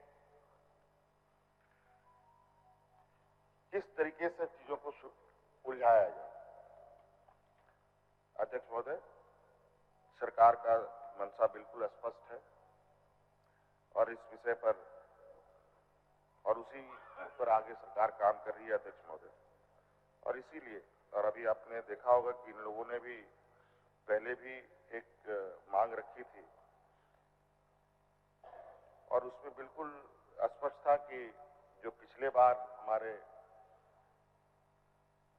किस तरीके से चीजों को उलझाया जाए। अध्यक्ष महोदय, सरकार का मंशा बिल्कुल स्पष्ट है और इस विषय पर और उसी पर आगे सरकार काम कर रही है अध्यक्ष महोदय। और इसीलिए, और अभी आपने देखा होगा कि इन लोगों ने भी पहले भी एक मांग रखी थी और उसमें बिल्कुल स्पष्ट था कि जो पिछले बार हमारे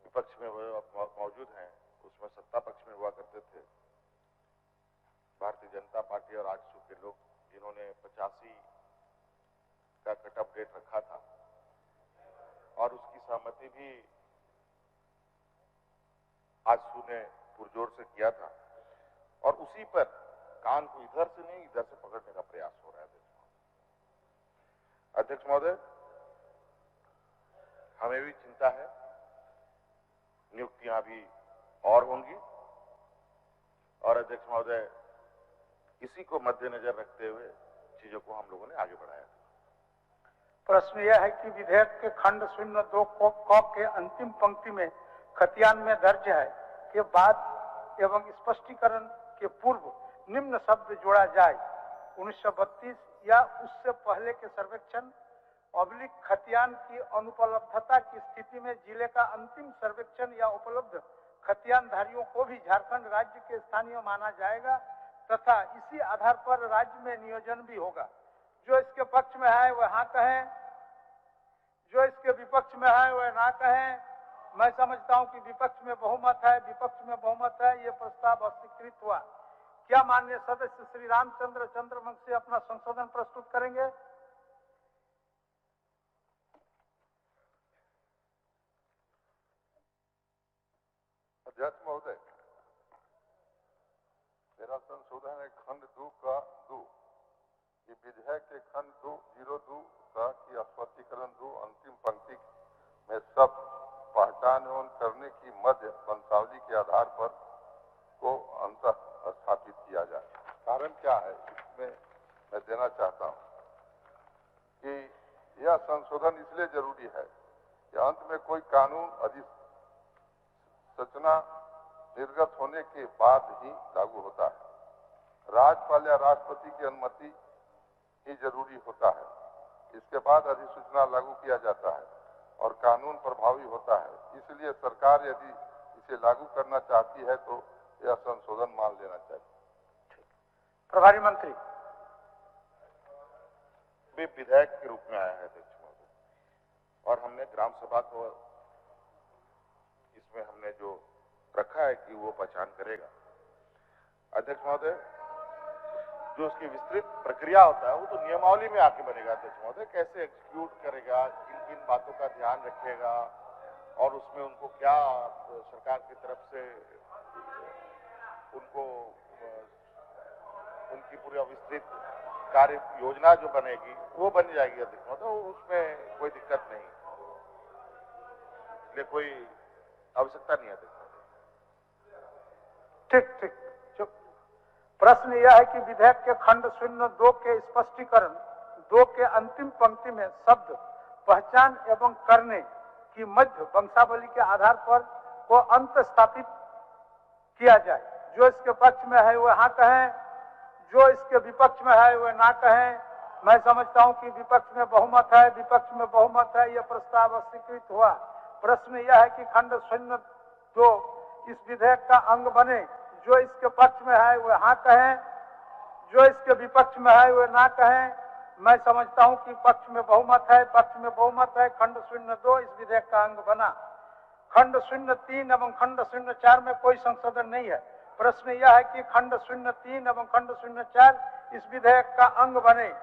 विपक्ष में मौजूद हैं, उसमें सत्ता पक्ष में हुआ करते थे भारतीय जनता पार्टी और आजसू के लोग, जिन्होंने 85 का कट ऑफ डेट रखा था और उसकी सहमति भी आजसू ने पुरजोर से किया था और उसी पर कान को इधर से नहीं इधर से पकड़ने का प्रयास हो रहा है। अध्यक्ष महोदय, हमें भी चिंता है, नियुक्तियां भी और होंगी और अध्यक्ष महोदय, इसी को मद्देनजर रखते हुए चीजों को हम लोगों ने आगे बढ़ाया। प्रश्न यह है कि विधेयक के खंड 02 क के अंतिम पंक्ति में खतियान में दर्ज है के बाद एवं स्पष्टीकरण के पूर्व निम्न शब्द जोड़ा जाए। 1932 या उससे पहले के सर्वेक्षण खतियान की अनुपलब्धता की स्थिति में जिले का अंतिम सर्वेक्षण या उपलब्ध खतियानधारियों को भी झारखंड राज्य के स्थानीय माना जाएगा। तथा इसी आधार पर राज्य में नियोजन भी होगा। जो इसके पक्ष में है वह हाँ कहें, जो इसके विपक्ष में है वह ना कहें। मैं समझता हूं कि विपक्ष में बहुमत है, विपक्ष में बहुमत है, ये प्रस्ताव अस्वीकृत हुआ। क्या माननीय सदस्य श्री रामचंद्र चंद्रवंशी अपना संशोधन प्रस्तुत करेंगे? अध्यक्ष महोदय, मेरा संशोधन है खंड 2 का 2। ये विधेयक के खंड 2(02) का की स्पष्टीकरण 2 अंतिम पंक्ति में शब्द पहचान एवं करने की मध्य वंशावली के आधार पर को अंतः स्थापित किया जाए। कारण क्या है, इसमें मैं देना चाहता हूं कि यह संशोधन इसलिए जरूरी है कि अंत में कोई कानून अधिसूचना निर्गत होने के बाद ही लागू होता है। राज्यपाल या राष्ट्रपति की अनुमति ही जरूरी होता है। इसके बाद अधिसूचना लागू किया जाता है और कानून प्रभावी होता है। इसलिए सरकार यदि इसे लागू करना चाहती है तो यह संशोधन मान लेना चाहिए। प्रभारी मंत्री। भी विधेयक के रूप में आया है अध्यक्ष महोदय, और हमने ग्राम सभा को इसमें हमने जो रखा है कि वो पहचान करेगा। अध्यक्ष महोदय, जो उसकी विस्तृत प्रक्रिया होता है वो तो नियमावली में आके बनेगा। अध्यक्ष महोदय, कैसे एग्जीक्यूट करेगा, किन किन बातों का ध्यान रखेगा और उसमें उनको क्या सरकार की तरफ से उनको उनकी पूरी विस्तृत कार्य योजना जो बनेगी वो बन जाएगी। अध्यक्ष महोदय, उसमें कोई दिक्कत नहीं, इसलिए कोई आवश्यकता नहीं है। ठीक ठीक चुप। प्रश्न यह है कि विधेयक के खंड 02 के स्पष्टीकरण 2 के अंतिम पंक्ति में शब्द पहचान एवं करने की मध्य वंशावली के आधार पर को अंत स्थापित किया जाए। जो इसके पक्ष में है वह हाँ कहें, जो इसके विपक्ष में है वह ना कहें। मैं समझता हूं कि विपक्ष में बहुमत है, विपक्ष में बहुमत है, यह प्रस्ताव अस्वीकृत हुआ। प्रश्न यह है कि खंड 02 इस विधेयक का अंग बने। जो इसके पक्ष में है वह हाँ कहें, जो इसके विपक्ष में है वह ना कहें। मैं समझता हूं कि पक्ष में बहुमत है, पक्ष में बहुमत है। खंड 02 इस विधेयक का अंग बना। खंड 03 एवं खंड 04 में कोई संशोधन नहीं है। प्रश्न यह है कि खंड 03 एवं खंड 04 इस विधेयक का अंग बने।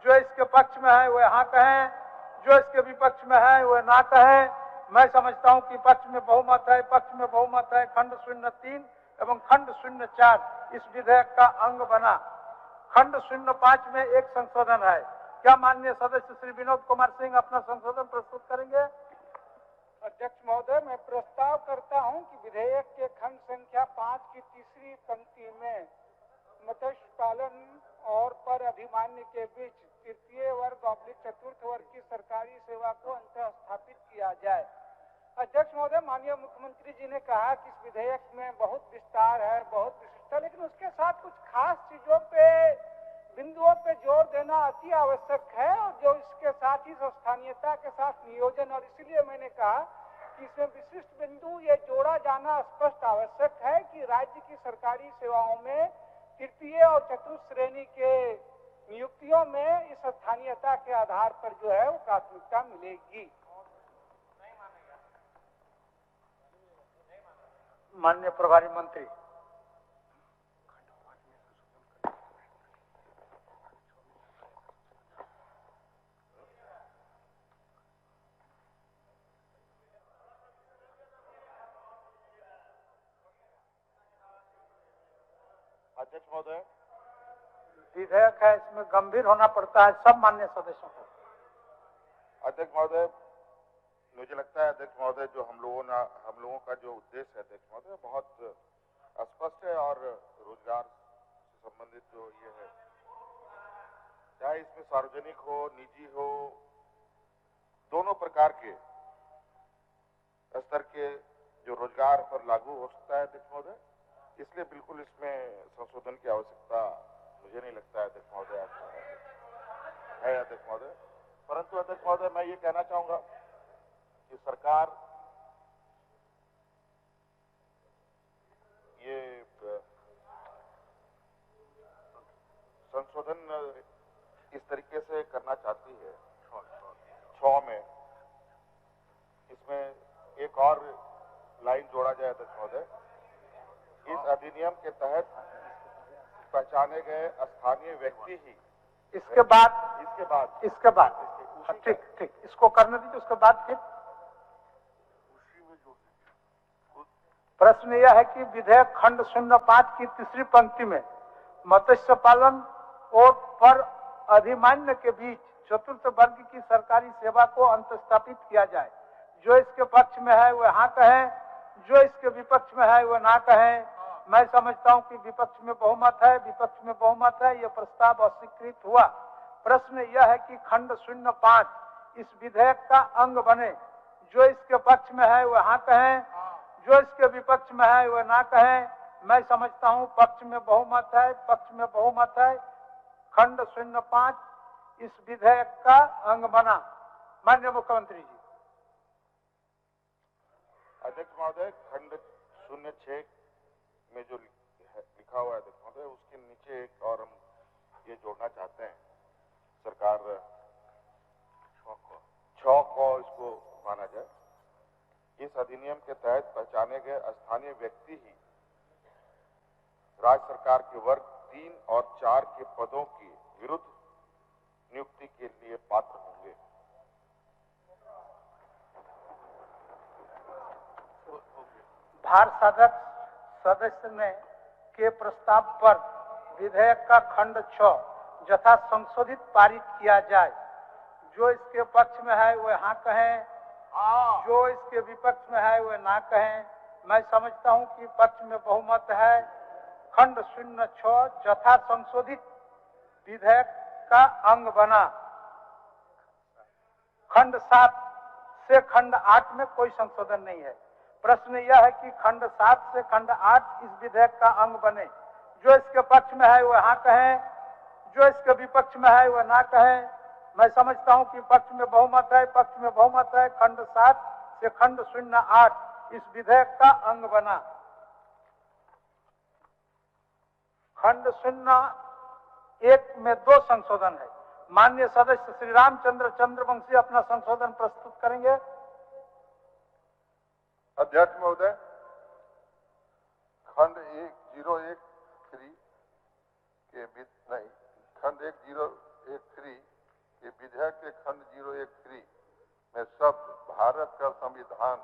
जो इसके पक्ष में है वह हाँ कहें, जो इसके विपक्ष में है वह ना कहें। मैं समझता हूं कि पक्ष में बहुमत है, पक्ष में बहुमत है। खंड 03 एवं खंड 04 इस विधेयक का अंग बना। खंड 05 में एक संशोधन है। क्या माननीय सदस्य श्री विनोद कुमार सिंह अपना संशोधन प्रस्तुत करेंगे? अध्यक्ष महोदय, मैं प्रस्ताव करता हूं कि विधेयक के खंड संख्या 5 की तीसरी पंक्ति में मत्स्य पालन और पर अधिमान्य के बीच तृतीय वर्ग / चतुर्थ वर्ग की सरकारी सेवा को अंतः स्थापित किया जाए। अध्यक्ष महोदय, माननीय मुख्यमंत्री जी ने कहा कि इस विधेयक में बहुत विस्तार है, बहुत विशिष्टता, लेकिन उसके साथ कुछ खास चीजों पे, बिंदुओं पे जोर देना अति आवश्यक है, और जो इसके साथ ही स्थानीयता के साथ नियोजन, और इसीलिए मैंने कहा कि इसमें विशिष्ट बिंदु ये जोड़ा जाना स्पष्ट आवश्यक है कि राज्य की सरकारी सेवाओं में तृतीय और चतुर्थ श्रेणी के नियुक्तियों में इस स्थानीयता के आधार पर जो है वो प्राथमिकता मिलेगी। माननीय प्रभारी मंत्री। अध्यक्ष महोदय, विधेयक है, इसमें गंभीर होना पड़ता है सब माननीय सदस्यों को। अध्यक्ष महोदय, मुझे लगता है अध्यक्ष महोदय जो हम लोगों का जो उद्देश्य है अध्यक्ष महोदय बहुत स्पष्ट है, और रोजगार से संबंधित जो ये है, चाहे इसमें सार्वजनिक हो, निजी हो, दोनों प्रकार के स्तर के जो रोजगार पर लागू हो सकता है अध्यक्ष महोदय, इसलिए बिल्कुल इसमें संशोधन की आवश्यकता मुझे नहीं लगता है अध्यक्ष महोदय है अध्यक्ष महोदय। परंतु अध्यक्ष महोदय, मैं ये कहना चाहूंगा कि सरकार ये संशोधन इस तरीके से करना चाहती है 6 में, इसमें एक और लाइन जोड़ा जाए अध्यक्ष महोदय। इस अधिनियम के तहत पहचाने गए स्थानीय व्यक्ति ही इसके बाद ठीक इसको करने दीजिए। उसके बाद फिर प्रश्न यह है कि विधेयक खंड 05 की तीसरी पंक्ति में मत्स्य पालन और पर अधिमान्य के बीच चतुर्थ वर्ग की सरकारी सेवा को अंतस्थापित किया जाए। जो इसके पक्ष में है वह हाँ कहें, जो इसके विपक्ष में है वह ना कहें। मैं समझता हूं कि विपक्ष में बहुमत है, विपक्ष में बहुमत है, यह प्रस्ताव अस्वीकृत हुआ। प्रश्न यह है कि खंड 05 इस विधेयक का अंग बने। जो इसके पक्ष में है वह हाँ कहें, जो इसके विपक्ष में है वह ना कहें। मैं समझता हूं पक्ष में बहुमत है, पक्ष में बहुमत है। खंड 05 इस विधेयक का अंग बना। माननीय मुख्यमंत्री जी। अध्यक्ष महोदय, खंड 06 में जो लिखा हुआ है अध्यक्ष महोदय, उसके नीचे एक और हम ये जोड़ना चाहते हैं, सरकार 6 को इसको माना जाए। इस अधिनियम के तहत पहचाने गए स्थानीय व्यक्ति ही राज्य सरकार के वर्ग 3 और 4 के पदों की विरुद्ध नियुक्ति के लिए पात्र होंगे। भारत सदस्य ने के प्रस्ताव पर विधेयक का खंड 6 यथा संशोधित पारित किया जाए। जो इसके पक्ष में है वह हाँ कहें, जो इसके विपक्ष में है वह ना कहें। मैं समझता हूं कि पक्ष में बहुमत है। खंड 06 यथा संशोधित विधेयक का अंग बना। खंड 7 से खंड 8 में कोई संशोधन नहीं है। प्रश्न यह है कि खंड 7 से खंड 8 इस विधेयक का अंग बने। जो इसके पक्ष में है वह हाँ कहें, जो इसके विपक्ष में है वह ना कहें। मैं समझता हूं कि पक्ष में बहुमत है, पक्ष में बहुमत है। खंड 7 से खंड 08 इस विधेयक का अंग बना। खंड 01 में 2 संशोधन है। माननीय सदस्य श्री रामचंद्र चंद्रवंशी अपना संशोधन प्रस्तुत करेंगे। अध्यक्ष महोदय, खंड 1013 खंड 1013 के विधेयक के खंड 013 में शब्द भारत का संविधान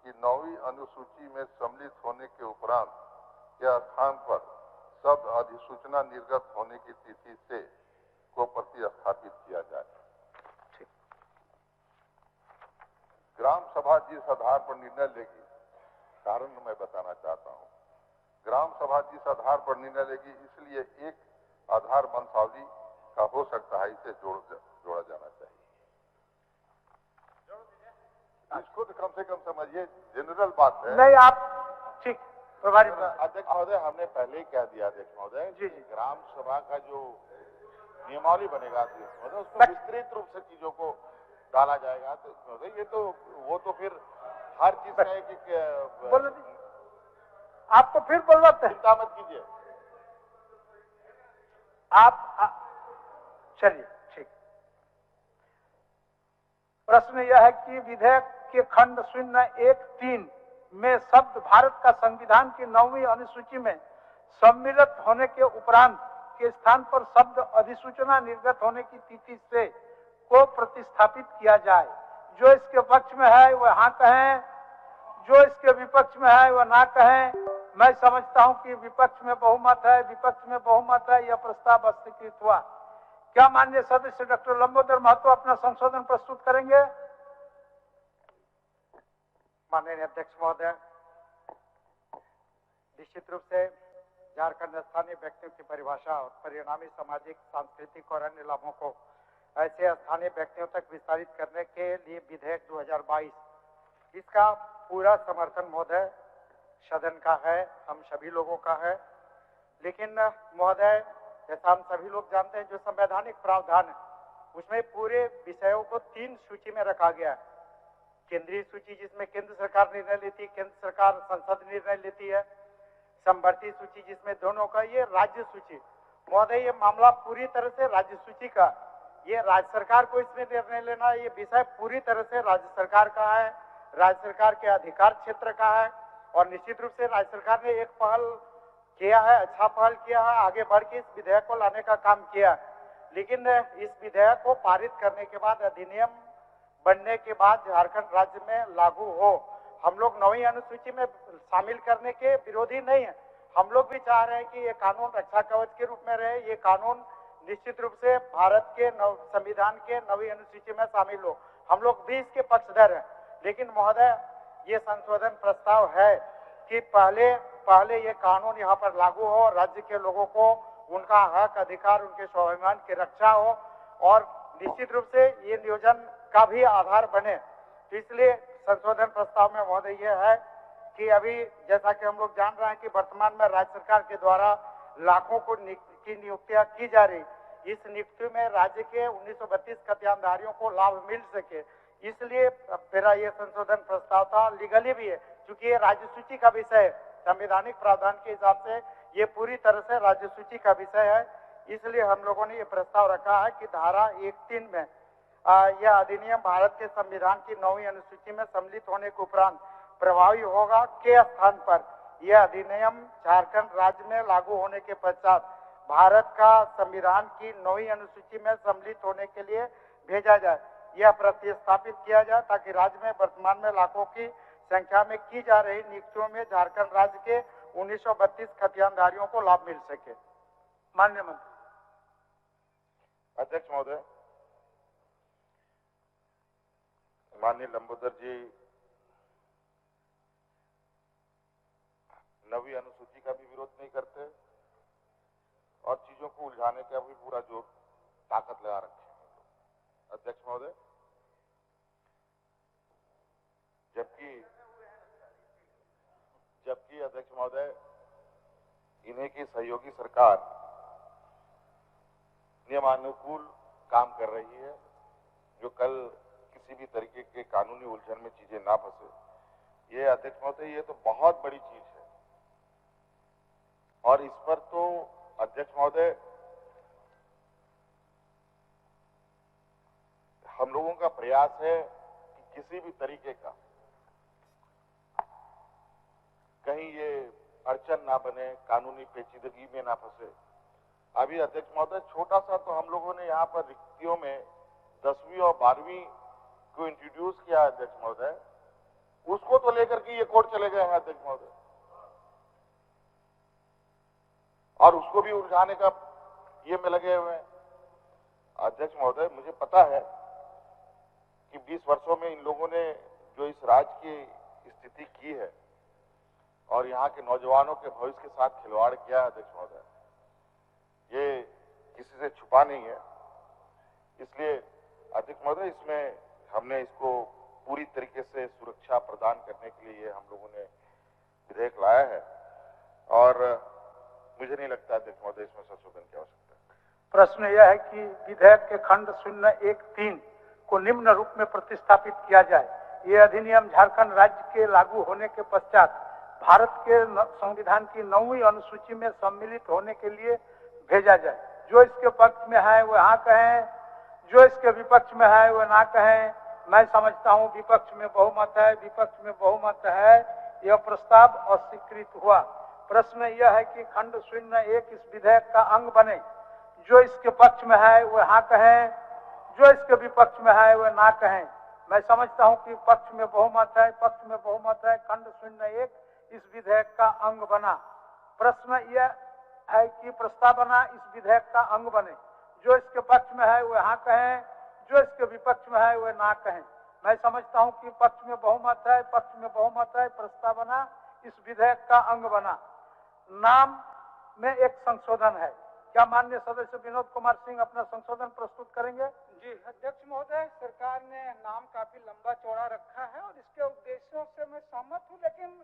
की 9वीं अनुसूची में सम्मिलित होने के उपरांत के स्थान पर शब्द अधिसूचना निर्गत होने की तिथि से को प्रतिस्थापित किया जाए। ग्राम सभा जिस आधार पर निर्णय लेगी, कारण मैं बताना चाहता हूं। ग्राम सभा जिस आधार पर निर्णय लेगी, इसलिए एक आधार वंशावली का हो सकता है, इसे जोड़ा जाना चाहिए। इसको तो कम से कम समझिए, जनरल बात है। नहीं, आप ठीक प्रभारी अध्यक्ष महोदय, हमने पहले ही कह दिया अध्यक्ष महोदय जी, ग्राम सभा का जो नियमावली बनेगा अध्यक्ष महोदय, उसमें विस्तृत रूप से चीजों को डाला जाएगा। तो ये तो वो तो फिर हर चीज का एक आपको फिर बोलना चिंता मत कीजिए आप चलिए ठीक। प्रश्न यह है कि विधेयक के खंड 013 में शब्द भारत का संविधान की 9वीं अनुसूची में सम्मिलित होने के उपरांत के स्थान पर शब्द अधिसूचना निर्गत होने की तिथि से को प्रतिस्थापित किया जाए। जो इसके पक्ष में है वह हाँ कहें, जो इसके विपक्ष में है वह ना कहें। मैं समझता हूं कि विपक्ष में बहुमत है, विपक्ष में बहुमत है। यह प्रस्ताव अस्वीकृत हुआ। क्या माननीय सदस्य डॉक्टर लंबोदर महतो अपना संशोधन प्रस्तुत करेंगे? माननीय अध्यक्ष महोदय, निश्चित रूप से झारखंड स्थानीय व्यक्तियों की परिभाषा और परिणामी सामाजिक, सांस्कृतिक और अन्य लाभों को ऐसे स्थानीय व्यक्तियों तक विस्तारित करने के लिए विधेयक 2022, इसका पूरा समर्थन महोदय सदन का है, हम सभी लोगों का है। लेकिन महोदय, जैसा हम सभी लोग जानते हैं, जो संवैधानिक प्रावधान है उसमें पूरे विषयों को 3 सूची में रखा गया है। केंद्रीय सूची, जिसमें केंद्र सरकार निर्णय लेती है, केंद्र सरकार संसद निर्णय लेती है। समवर्ती सूची, जिसमें दोनों का, ये राज्य सूची। महोदय, ये मामला पूरी तरह से राज्य सूची का, ये राज्य सरकार को इसमें निर्णय लेना, ये विषय पूरी तरह से राज्य सरकार का है, राज्य सरकार के अधिकार क्षेत्र का है। और निश्चित रूप से राज्य सरकार ने एक पहल किया है, अच्छा पहल किया है, आगे बढ़ के इस विधेयक को लाने का काम किया। लेकिन इस विधेयक को पारित करने के बाद, अधिनियम बनने के बाद झारखंड राज्य में लागू हो, हम लोग 9वीं अनुसूची में शामिल करने के विरोधी नहीं है। हम लोग भी चाह रहे हैं कि ये कानून रक्षा कवच के रूप में रहे। ये कानून निश्चित रूप से भारत के संविधान के 9वीं अनुसूची में शामिल हो, हम लोग भी इसके पक्षधर हैं। लेकिन महोदय, ये संशोधन प्रस्ताव है कि पहले ये कानून यहाँ पर लागू हो, राज्य के लोगों को उनका हक, अधिकार, उनके स्वाभिमान की रक्षा हो और निश्चित रूप से ये नियोजन का भी आधार बने। तो इसलिए संशोधन प्रस्ताव में महोदय ये है कि अभी जैसा कि हम लोग जान रहे हैं कि वर्तमान में राज्य सरकार के द्वारा लाखों को की नियुक्तियां की जा रही, इस नियुक्ति में राज्य के 1932 खतियानधारियों को लाभ मिल सके, इसलिए मेरा ये संशोधन प्रस्ताव था। लीगली भी है, क्योंकि ये राज्य सूची का विषय है, संवैधानिक प्रावधान के हिसाब से ये पूरी तरह से राज्य सूची का विषय है। इसलिए हम लोगों ने ये प्रस्ताव रखा है कि धारा 1(3) में यह अधिनियम भारत के संविधान की 9वीं अनुसूची में सम्मिलित होने के उपरांत प्रभावी होगा के स्थान पर यह अधिनियम झारखंड राज्य में लागू होने के पश्चात भारत का संविधान की 9वीं अनुसूची में सम्मिलित होने के लिए भेजा जाए, यह प्रतिस्थापित किया जाए, ताकि राज्य में वर्तमान में लाखों की संख्या में की जा रही नियुक्तियों में झारखंड राज्य के 1932 खतियानधारियों को लाभ मिल सके। माननीय मंत्री। अध्यक्ष महोदय, माननीय लंबोदर जी 9वीं अनुसूची का भी विरोध नहीं करते और चीजों को उलझाने का भी पूरा जोर ताकत लगा रखे हैं। अध्यक्ष महोदय, जबकि अध्यक्ष महोदय इन्हीं की सहयोगी सरकार नियमानुकूल काम कर रही है, जो कल किसी भी तरीके के कानूनी उलझन में चीजें ना फंसे। ये अध्यक्ष महोदय, ये तो बहुत बड़ी चीज है और इस पर तो अध्यक्ष महोदय हम लोगों का प्रयास है कि किसी भी तरीके का कहीं ये अड़चन ना बने, कानूनी पेचीदगी में ना फंसे। अभी अध्यक्ष महोदय छोटा सा तो हम लोगों ने यहाँ पर रिक्तियों में 10वीं और 12वीं को इंट्रोड्यूस किया अध्यक्ष महोदय, उसको तो लेकर के ये कोर्ट चले गए हैं अध्यक्ष महोदय, और उसको भी उलझाने का ये में लगे हुए हैं। अध्यक्ष महोदय, मुझे पता है कि 20 वर्षों में इन लोगों ने जो इस राज्य की स्थिति की है और यहाँ के नौजवानों के भविष्य के साथ खिलवाड़ किया है अध्यक्ष महोदय, ये किसी से छुपा नहीं है। इसलिए अध्यक्ष महोदय, इसमें हमने इसको पूरी तरीके से सुरक्षा प्रदान करने के लिए हम लोगों ने विधेयक लाया है और मुझे नहीं लगता अध्यक्ष महोदय इसमें संशोधन की आवश्यकता है। प्रश्न यह है कि विधेयक के खंड 0(1)(3) को निम्न रूप में प्रतिस्थापित किया जाए। ये अधिनियम झारखंड राज्य के लागू होने के पश्चात भारत के संविधान की 9वीं अनुसूची में सम्मिलित होने के लिए भेजा जाए। जो इसके पक्ष में है वो हाँ कहें, जो इसके विपक्ष में है वो ना कहें। मैं समझता हूँ विपक्ष में बहुमत है, विपक्ष में बहुमत है, यह प्रस्ताव अस्वीकृत हुआ। प्रश्न यह है कि खंड 0(1) इस विधेयक का अंग बने। जो इसके पक्ष में है वो हाँ कहें, जो इसके विपक्ष में है वो ना कहें। मैं समझता हूँ कि पक्ष में बहुमत है, पक्ष में बहुमत है, खंड 0(1) इस विधेयक का अंग बना। प्रश्न यह है कि प्रस्तावना इस विधेयक का अंग बने। जो इसके पक्ष में है वो हाँ कहें, जो इसके विपक्ष में है वो ना कहें। मैं समझता हूँ कि पक्ष में बहुमत है, पक्ष में बहुमत है, प्रस्तावना इस विधेयक का अंग बना। नाम में एक संशोधन है। क्या माननीय सदस्य विनोद कुमार सिंह अपना संशोधन प्रस्तुत करेंगे? जी अध्यक्ष महोदय, सरकार ने नाम काफी लंबा चौड़ा रखा है और इसके उद्देश्यों से मैं सहमत हूँ, लेकिन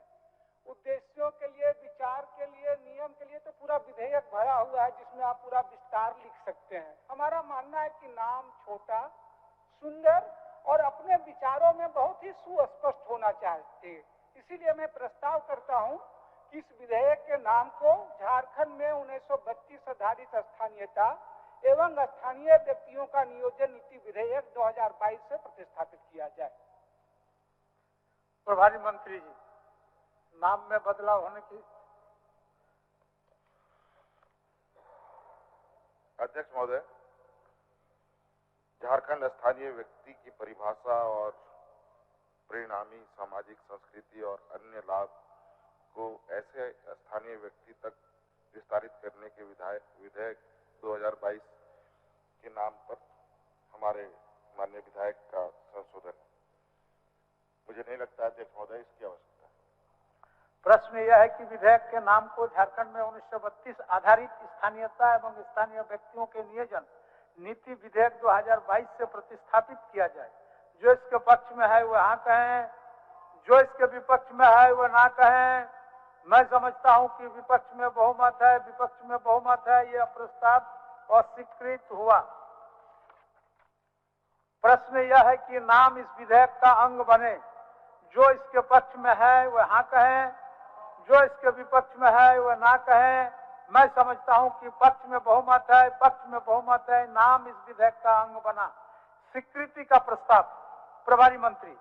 उद्देश्यों के लिए, विचार के लिए, नियम के लिए तो पूरा विधेयक भरा हुआ है जिसमें आप पूरा विस्तार लिख सकते हैं। हमारा मानना है कि नाम छोटा, सुंदर और अपने विचारों में बहुत ही सुस्पष्ट होना चाहिए। इसीलिए मैं प्रस्ताव करता हूं कि इस विधेयक के नाम को झारखंड में 1932 आधारित स्थानीयता एवं स्थानीय व्यक्तियों का नियोजन नीति विधेयक 2022 से प्रतिस्थापित किया जाए। प्रभारी मंत्री जी, नाम में बदलाव होने की। अध्यक्ष महोदय, झारखंड स्थानीय व्यक्ति की परिभाषा और परिणामी सामाजिक संस्कृति और अन्य लाभ को ऐसे स्थानीय व्यक्ति तक विस्तारित करने के विधेयक 2022 के नाम पर हमारे माननीय विधायक का संशोधन। मुझे नहीं लगता अध्यक्ष महोदय इसकी आवश्यकता है। प्रश्न यह है कि विधेयक के नाम को झारखंड में 1932 आधारित स्थानीयता एवं स्थानीय व्यक्तियों के नियोजन नीति विधेयक 2022 से प्रतिस्थापित किया जाए। जो इसके पक्ष में है वह हाँ कहें, जो इसके विपक्ष में है वह ना कहें। मैं समझता हूं कि विपक्ष में बहुमत है, विपक्ष में बहुमत है, यह प्रस्ताव अस्वीकृत हुआ। प्रश्न यह है कि नाम इस विधेयक का अंग बने। जो इसके पक्ष में है वह हाँ कहें, जो इसके विपक्ष में है वह ना कहें। मैं समझता हूं कि पक्ष में बहुमत है, पक्ष में बहुमत है, नाम इस विधेयक का अंग बना। स्वीकृति का प्रस्ताव। प्रभारी मंत्री।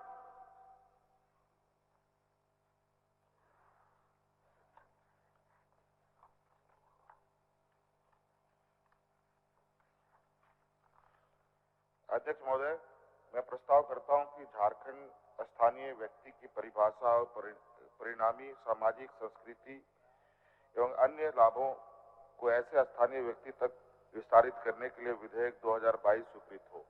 अध्यक्ष महोदय, मैं प्रस्ताव करता हूं कि झारखंड स्थानीय व्यक्ति की परिभाषा और परिणामी सामाजिक संस्कृति एवं अन्य लाभों को ऐसे स्थानीय व्यक्ति तक विस्तारित करने के लिए विधेयक 2022 स्वीकृत हो।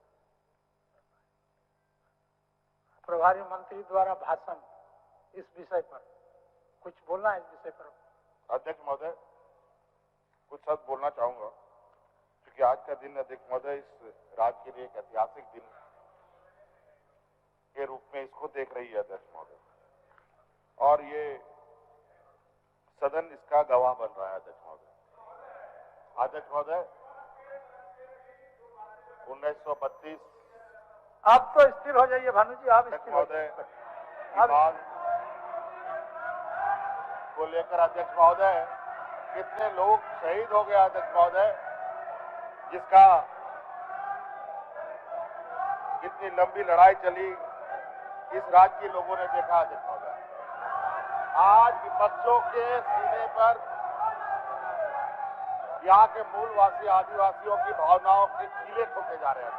प्रभारी मंत्री द्वारा भाषण इस विषय पर कुछ बोलना है। इस विषय पर अध्यक्ष महोदय, कुछ शब्द बोलना चाहूंगा क्योंकि आज का दिन अध्यक्ष महोदय इस राज्य के लिए एक ऐतिहासिक दिन के रूप में इसको देख रही है अध्यक्ष महोदय, और ये सदन इसका गवाह बन रहा है अध्यक्ष महोदय। अध्यक्ष महोदय, 1932 आप तो स्थिर हो जाइए भानु जी, आप अध्यक्ष स्थिर हो महोदय जाइए। बात को लेकर अध्यक्ष महोदय कितने लोग शहीद हो गए अध्यक्ष महोदय, जिसका कितनी लंबी लड़ाई चली इस राज्य के लोगों ने देखा अध्यक्ष महोदय। आज विपक्षों के सीने पर यहाँ के मूलवासी आदिवासियों की भावनाओं के कीले ठोके जा रहे हैं।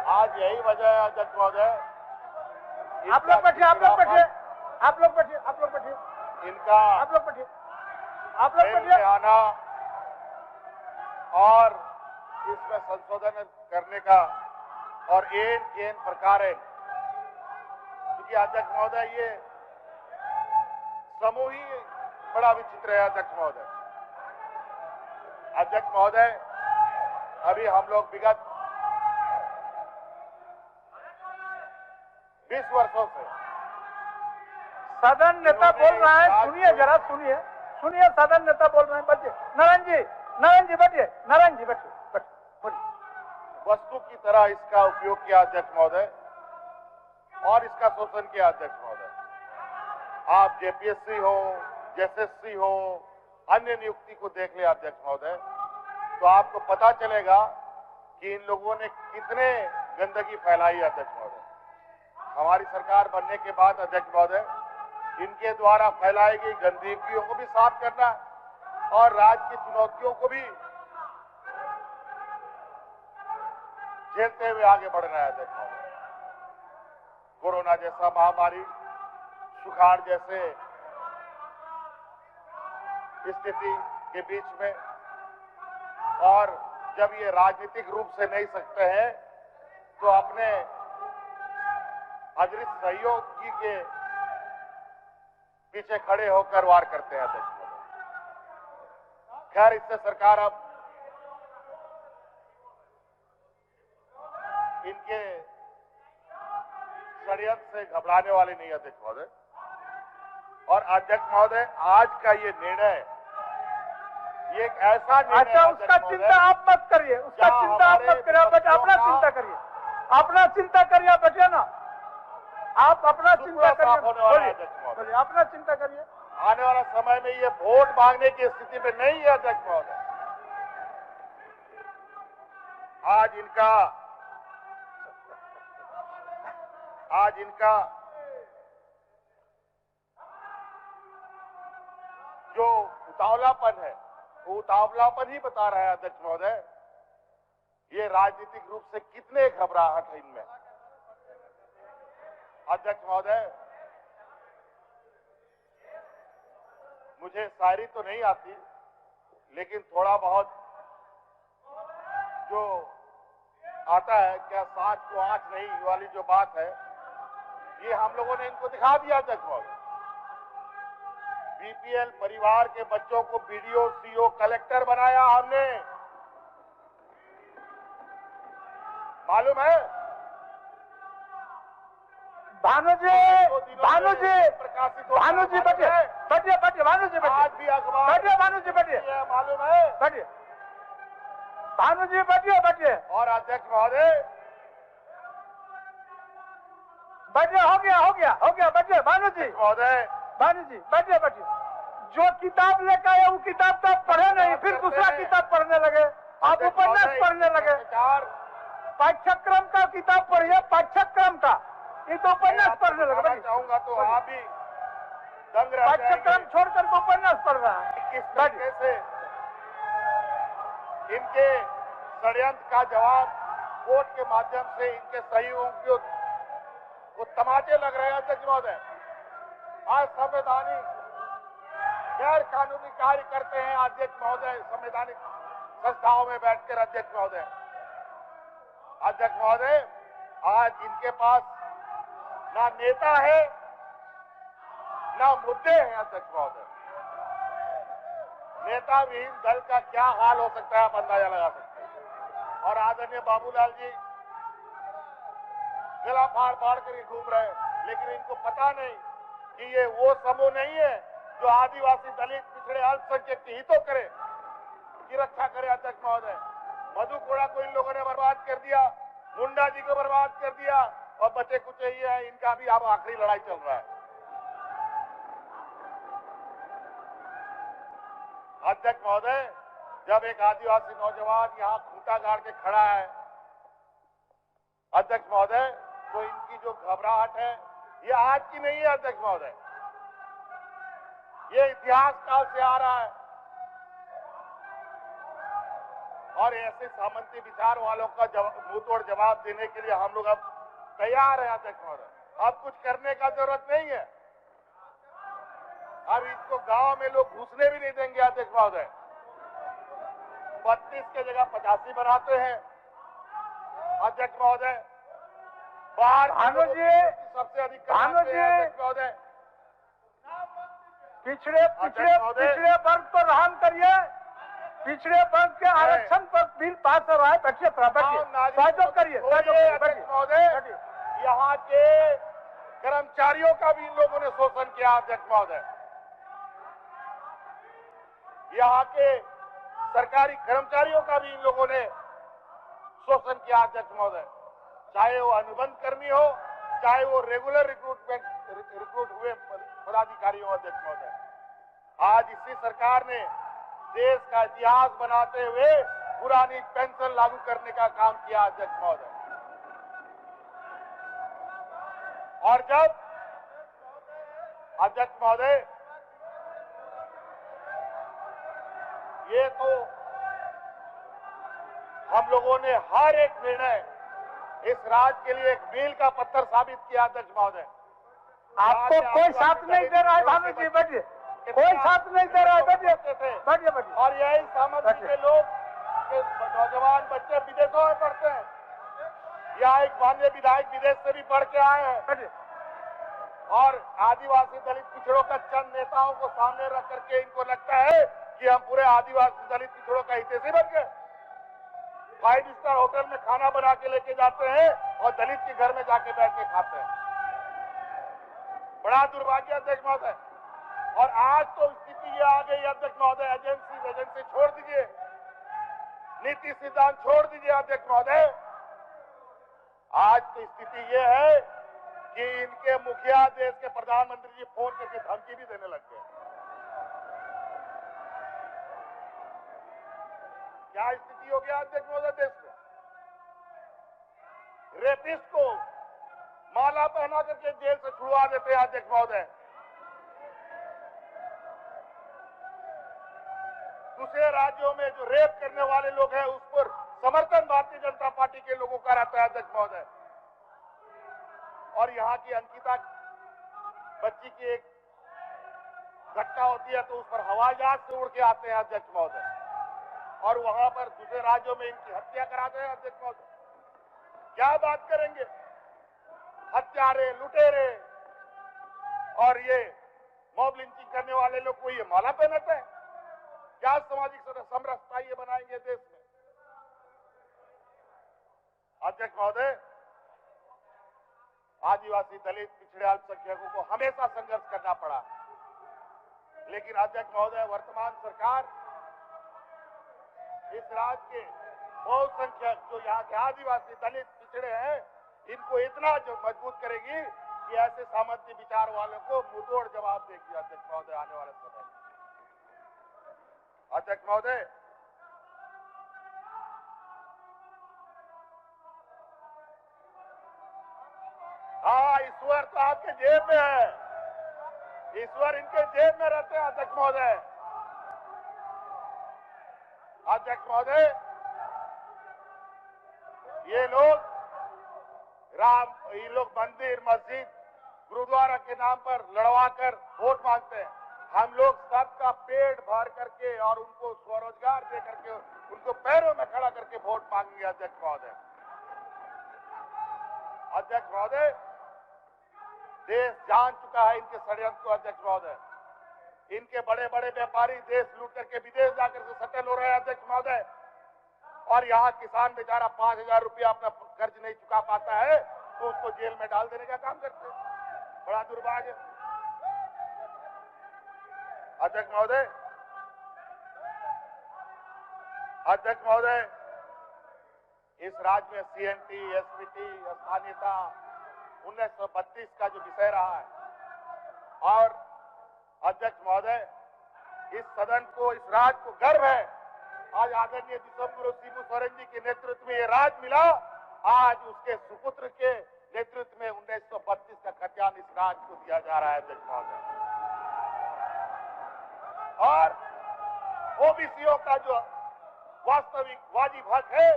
आज यही वजह है अध्यक्ष महोदय। आप लोग बैठिए, आप लोग बैठिए, आप लोग बैठिए, आप लोग बैठिए, इनका आप लोग बैठिए, आप लोग बैठिए। आना और इसमें संशोधन करने का और एन प्रकार है, क्योंकि अध्यक्ष महोदय ये समूह ही बड़ा विचित्र है अध्यक्ष महोदय। अध्यक्ष महोदय, अभी हम लोग विगत 20 वर्षों से सदन नेता बोल रहा है, सुनिए जरा, सुनिए, सुनिए, सदन नेता बोल रहे हैं। बैठिए नारायण जी बैठिए, नारायण जी बैठिए, बोलिए। वस्तु की तरह इसका उपयोग किया अध्यक्ष महोदय और इसका शोषण किया अध्यक्ष महोदय। आप जेपीएससी हो, जेएसएससी हो, अन्य नियुक्ति को देख ले अध्यक्ष महोदय, तो आपको पता चलेगा कि इन लोगों ने कितने गंदगी फैलाई अध्यक्ष महोदय। हमारी सरकार बनने के बाद अध्यक्ष महोदय इनके द्वारा फैलाई गई गंदगियों को भी साफ करना और राज्य की चुनौतियों को भी झेलते हुए आगे बढ़ना है अध्यक्ष महोदय। कोरोना जैसा महामारी, सुखाड़ जैसे स्थिति के बीच में, और जब ये राजनीतिक रूप से नहीं सकते हैं तो अपने अदृश्य सहयोगी के पीछे खड़े होकर वार करते हैं अध्यक्ष महोदय। खैर, इससे सरकार अब इनके षड्यंत्र से घबराने वाले नहीं अध्यक्ष महोदय। और अध्यक्ष महोदय, आज का ये निर्णय, ये एक ऐसा निर्णय, अच्छा, उसका चिंता आप मत करिए, उसका चिंता आप मत करिए, बट अपना चिंता करिए, अपना चिंता करिए, बैठिए ना, आप अपना चिंता करिए। बोलिए। बोलिए, अपना चिंता करिए। आने वाला समय में ये वोट मांगने की स्थिति में नहीं है अध्यक्ष महोदय। आज इनका जो उतावलापन है वो उतावलापन ही बता रहा है अध्यक्ष महोदय। ये राजनीतिक रूप से कितने घबराहट है इनमें। अध्यक्ष महोदय, मुझे शायरी तो नहीं आती, लेकिन थोड़ा बहुत जो आता है, क्या सांच को आंच नहीं वाली जो बात है, ये हम लोगों ने इनको दिखा दिया अध्यक्ष महोदय। बीपीएल परिवार के बच्चों को बीडीओ, सीओ, कलेक्टर बनाया हमने, मालूम है? भानुजी बैठिए, भानुजी आज भी अखबार बैठिए, भानुजी बैठिए, मालूम है? बैठिए, भानुजी बैठिए। और अध्यक्ष महोदय, बैठिए, हो गया, बैठिए भानुजी बैठिए। जो किताब लेकर आए वो किताब तो आप पढ़े नहीं, फिर दूसरा किताब पढ़ने लगे, आप उपन्यास पढ़ने लगे। पाठ्यक्रम का किताब पढ़िए, पाठ्यक्रम का, ये तो उपन्यास पढ़ने लगे। चाहूंगा तो आप भी दंग रह पाठ्यक्रम छोड़कर को उपन्यास पढ़ रहा है। किस तरीके से इनके षड्यंत्र का जवाब कोर्ट के माध्यम से इनके सहयोगियों को तमाचे लग रहे हैं अध्यक्ष महोदय। आज संवैधानिक गैर कानूनी कार्य करते हैं अध्यक्ष महोदय, संवैधानिक संस्थाओं में बैठकर अध्यक्ष महोदय। आज इनके पास ना नेता है ना मुद्दे हैं अध्यक्ष महोदय। नेता विहीन दल का क्या हाल हो सकता है आप अंदाजा लगा सकते हैं। और आदरणीय बाबूलाल जी गला फाड़ फाड़ कर घूम रहे हैं, लेकिन इनको पता नहीं कि ये वो समूह नहीं है जो आदिवासी, दलित, पिछड़े, अल्पसंख्यक के हितों करे, की रक्षा करे अध्यक्ष महोदय। मधु कोड़ा को इन लोगों ने बर्बाद कर दिया, मुंडा जी को बर्बाद कर दिया, और बचे कुछ ये है, इनका भी अब आखिरी लड़ाई चल रहा है। अध्यक्ष महोदय, जब एक आदिवासी नौजवान यहाँ खूंटा गाड़ के खड़ा है अध्यक्ष महोदय, तो इनकी जो घबराहट है ये आज की नहीं है अध्यक्ष महोदय, ये इतिहास काल से आ रहा है। और ऐसे सामंती विचार वालों का मुंहतोड़ जवाब देने के लिए हम लोग अब तैयार है अध्यक्ष महोदय। अब कुछ करने का जरूरत नहीं है। अब इसको गांव में लोग घुसने भी नहीं देंगे अध्यक्ष महोदय। 32 के जगह 85 बनाते हैं अध्यक्ष महोदय। बाहर सबसे अधिक अध्यक्ष महोदय। पिछड़े वर्ग को रहम करिए, पिछड़े वर्ग के आरक्षण पर बिल पास हो रहा है। बैठिए, सहयोग करिए अध्यक्ष महोदय। यहाँ के कर्मचारियों का भी इन लोगों ने शोषण किया अध्यक्ष महोदय। यहाँ के सरकारी कर्मचारियों का भी इन लोगों ने शोषण किया अध्यक्ष महोदय। चाहे वो अनुबंध कर्मी हो, चाहे वो रेगुलर रिक्रूट हुए पदाधिकारी हो अध्यक्ष महोदय। आज इसी सरकार ने देश का इतिहास बनाते हुए पुरानी पेंशन लागू करने का काम किया अध्यक्ष महोदय। और जब अध्यक्ष महोदय ये तो हम लोगों ने हर एक निर्णय इस राज्य के लिए एक मील का पत्थर साबित किया अध्यक्ष महोदय। आपको कोई साथ नहीं दे रहा है भानु जी, बैठिए, कोई साथ नहीं दे रहा है, बैठिए। और यही सामंती के लोग के नौजवान बच्चे विदेशों में पढ़ते हैं। यहाँ एक माननीय विधायक विदेश से भी पढ़ के आए हैं। और आदिवासी दलित पिछड़ों का चंद नेताओं को सामने रख करके इनको लगता है कि हम पूरे आदिवासी दलित पिछड़ों का हितैषी बन गए। 5 स्टार होटल में खाना बना के लेके जाते हैं और दलित के घर में जाके बैठ के खाते हैं। बड़ा दुर्भाग्य अध्यक्ष महोदय। और आज तो स्थिति ये आ गई अध्यक्ष महोदय, एजेंसी छोड़ दीजिए, नीति सिद्धांत छोड़ दीजिए अध्यक्ष महोदय। आज तो स्थिति ये है कि इनके मुखिया देश के प्रधानमंत्री जी फोन करके धमकी भी देने लग गए। क्या स्थिति हो गया अध्यक्ष महोदय देश में? रेपिस्ट को माला पहना करके जेल से छुड़वा देते हैं अध्यक्ष महोदय। दूसरे राज्यों में जो रेप करने वाले लोग हैं उस पर समर्थन भारतीय जनता पार्टी के लोगों का रहता है अध्यक्ष महोदय। और यहाँ की अंकिता बच्ची की एक घटना होती है तो उस पर हवाई जहाज से उड़ के आते हैं अध्यक्ष महोदय, और वहां पर दूसरे राज्यों में इनकी हत्या कराते हैं अध्यक्ष महोदय। क्या बात करेंगे? हत्यारे, लुटेरे और ये मॉब लिंचिंग करने वाले लोग को ये माला पहनाते हैं। क्या सामाजिक समरसता ये बनाएंगे देश में? अध्यक्ष महोदय, आदिवासी, दलित, पिछड़े, अल्पसंख्यकों को हमेशा संघर्ष करना पड़ा, लेकिन अध्यक्ष महोदय वर्तमान सरकार इस राज्य के बहुसंख्यक जो यहाँ के आदिवासी, दलित, पिछड़े हैं, इनको इतना जो मजबूत करेगी कि ऐसे सामंती विचार वालों को मुंहतोड़ जवाब देगी अध्यक्ष महोदय आने वाले समय में। अध्यक्ष महोदय, हाँ, ईश्वर तो आपके जेब में है, ईश्वर इनके जेब में रहते हैं अध्यक्ष महोदय। अध्यक्ष महोदय, ये लोग मंदिर, मस्जिद, गुरुद्वारा के नाम पर लड़वाकर वोट मांगते हैं। हम लोग सबका पेट भर करके और उनको स्वरोजगार दे करके उनको पैरों में खड़ा करके वोट मांगेंगे अध्यक्ष महोदय। अध्यक्ष महोदय, देश जान चुका है इनके षड्यंत्र को अध्यक्ष महोदय। इनके बड़े बड़े व्यापारी देश लूट करके विदेश जाकर के सेटल हो रहे हैं अध्यक्ष महोदय, और यहाँ किसान बेचारा 5,000 रुपया अपना कर्ज नहीं चुका पाता है तो उसको जेल में डाल देने का काम करते हैं। बड़ा दुर्भाग्य। अध्यक्ष महोदय, इस राज्य में सीएनटी, एसपीटी, स्थानीयता 1932 का जो विषय रहा है, और अध्यक्ष महोदय, इस सदन को, इस राज्य को गर्व है आज आदरणीय विश्वगुरु शिबू सोरेन जी के नेतृत्व में ये राज्य मिला। आज उसके सुपुत्र के नेतृत्व में 1932 का खतियान इस राज्य को दिया जा रहा है अध्यक्ष महोदय। और ओबीसीओ का जो वास्तविक वाजिब हक है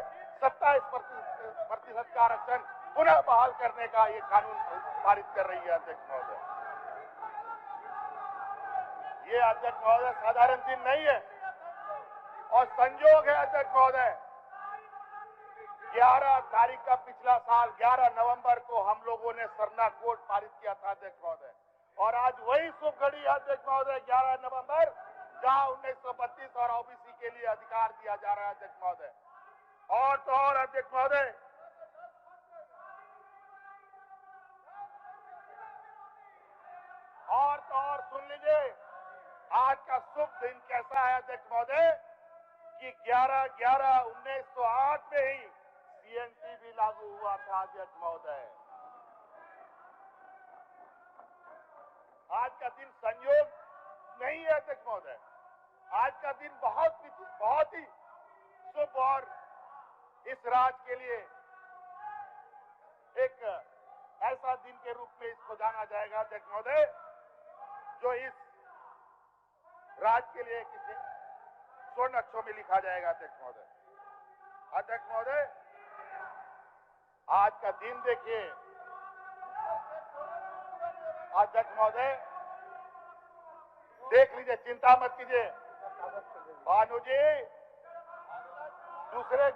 27% का आरक्षण पुनः बहाल करने का ये कानून पारित कर रही है अध्यक्ष महोदय। ये अध्यक्ष महोदय साधारण दिन नहीं है, और संयोग है अध्यक्ष महोदय 11 तारीख का पिछला साल 11 नवंबर को हम लोगों ने सरना कोड पारित किया था अध्यक्ष महोदय, और आज वही शुभ घड़ी अध्यक्ष महोदय 11 नवंबर जहां 1932 और ओबीसी के लिए अधिकार दिया जा रहा है अध्यक्ष महोदय। और तो और अध्यक्ष महोदय, और तो और सुन लीजिए, आज का शुभ दिन कैसा है अध्यक्ष महोदय कि 11/11/1908 में ही सीएनटी भी लागू हुआ था अध्यक्ष महोदय। आज का दिन संयोग नहीं है अध्यक्ष महोदय, आज का दिन बहुत ही शुभ और इस राज्य के लिए एक ऐसा दिन के रूप में इसको जाना जाएगा अध्यक्ष महोदय, जो इस राज्य के लिए किसी स्वर्ण अक्षरों में लिखा जाएगा अध्यक्ष महोदय। अध्यक्ष महोदय, आज का दिन देखिए अध्यक्ष महोदय, देख लीजिए, चिंता मत कीजिए। भानु जी दूसरे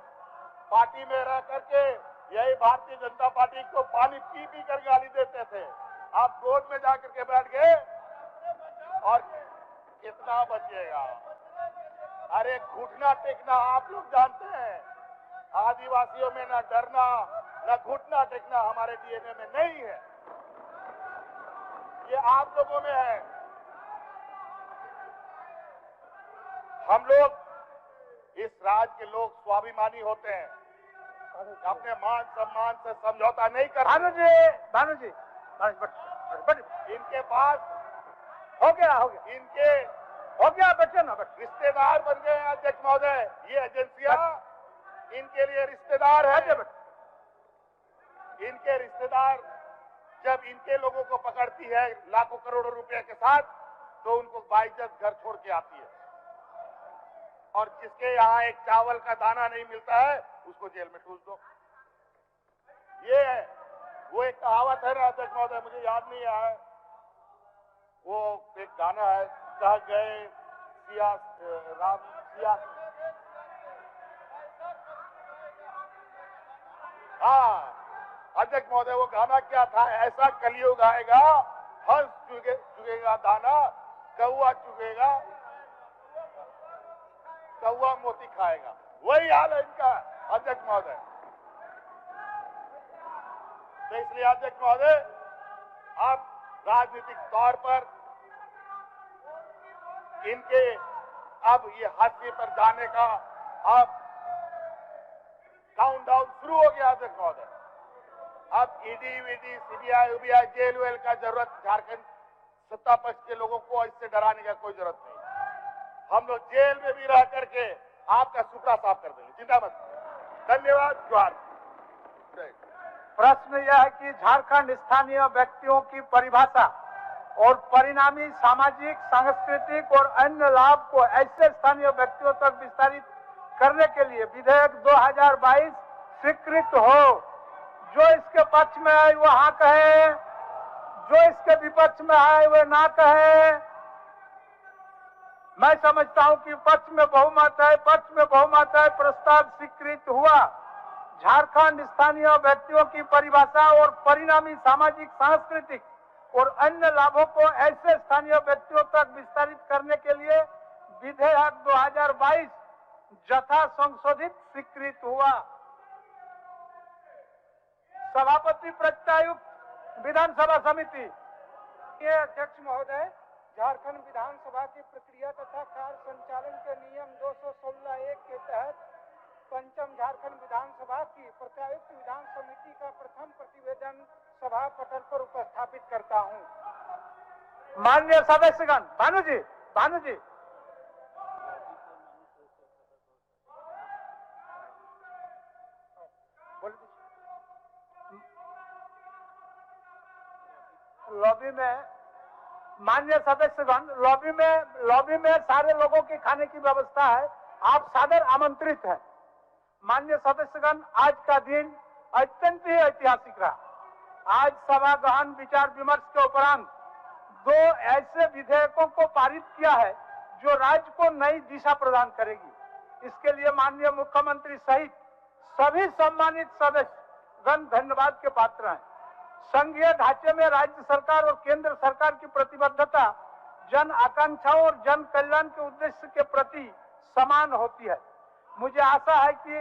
पार्टी में रह करके यही भारतीय जनता पार्टी को पानी पी पी कर गाली देते थे, आप रोड में जाकर के बैठ गए और कितना बचिएगा। अरे घुटना टेकना आप लोग जानते हैं, आदिवासियों में ना डरना ना घुटना टेकना हमारे डीएनए में नहीं है, ये आप लोगों में है। हम लोग इस राज्य के लोग स्वाभिमानी होते हैं, अपने मान सम्मान से समझौता नहीं करते। भानु जी इनके पास हो गया इनके हो गया, बैठे ना बैठे। रिश्तेदार बन गए हैं अध्यक्ष महोदय। ये एजेंसियां इनके लिए रिश्तेदार है। इनके रिश्तेदार जब इनके लोगों को पकड़ती है लाखों करोड़ों रुपए के साथ, तो उनको बाइज्जत घर छोड़ के आती है, और जिसके यहाँ एक चावल का दाना नहीं मिलता है उसको जेल में ठूस दो। ये है वो एक कहावत है ना अध्यक्ष महोदय, मुझे याद नहीं आया, वो एक गाना है, कह गए राम सिया। हाँ अध्यक्ष महोदय, वो गाना क्या था? ऐसा कलयुग आएगा, हंस चुगेगा दाना, कौआ चुगेगा, कौआ मोती खाएगा। वही हाल है इनका अध्यक्ष महोदय। तो इसलिए अध्यक्ष महोदय, आप राजनीतिक तौर पर इनके अब ये हादसे पर जाने का अब काउंटडाउन शुरू हो गया अध्यक्ष महोदय। अब ईडी वीडी सीबीआई उबीआई जेल वेल का जरूरत झारखंड सत्ता पक्ष के लोगों को इससे डराने का कोई जरूरत नहीं। हम लोग जेल में भी रह करके आपका सुपड़ा साफ कर देंगे। जिंदाबाद। धन्यवाद। जोहार। प्रश्न यह है कि झारखंड स्थानीय व्यक्तियों की परिभाषा और परिणामी सामाजिक, सांस्कृतिक और अन्य लाभ को ऐसे स्थानीय व्यक्तियों तक विस्तारित करने के लिए विधेयक 2022 स्वीकृत हो। जो इसके पक्ष में है वो हाँ कहे, जो इसके विपक्ष में है वो ना कहे। मैं समझता हूं कि पक्ष में बहुमत है, प्रस्ताव स्वीकृत हुआ। झारखंड स्थानीय व्यक्तियों की परिभाषा और परिणामी सामाजिक, सांस्कृतिक और अन्य लाभों को ऐसे स्थानीय व्यक्तियों तक विस्तारित करने के लिए विधेयक 2022 यथा संशोधित स्वीकृत हुआ। सभापति प्रत्यायुक्त विधानसभा समिति। ये अध्यक्ष महोदय, झारखंड विधानसभा की प्रक्रिया तथा कार्य संचालन के नियम 216(1) के तहत पंचम झारखंड विधानसभा की प्रत्यायुक्त विधान समिति का प्रथम प्रतिवेदन सभा पटल पर उपस्थापित करता हूं। माननीय सदस्यगण, भानु जी लॉबी में, माननीय सदस्यगण, लॉबी में सारे लोगों के खाने की व्यवस्था है, आप सादर आमंत्रित हैं। माननीय सदस्यगण, आज का दिन अत्यंत ही ऐतिहासिक रहा। आज सभा गहन विचार विमर्श के उपरांत 2 ऐसे विधेयकों को पारित किया है जो राज्य को नई दिशा प्रदान करेगी। इसके लिए माननीय मुख्यमंत्री सहित सभी सम्मानित सदस्यगण धन्यवाद के पात्र हैं। संघीय ढांचे में राज्य सरकार और केंद्र सरकार की प्रतिबद्धता जन आकांक्षाओं और जन कल्याण के उद्देश्य के प्रति समान होती है। मुझे आशा है कि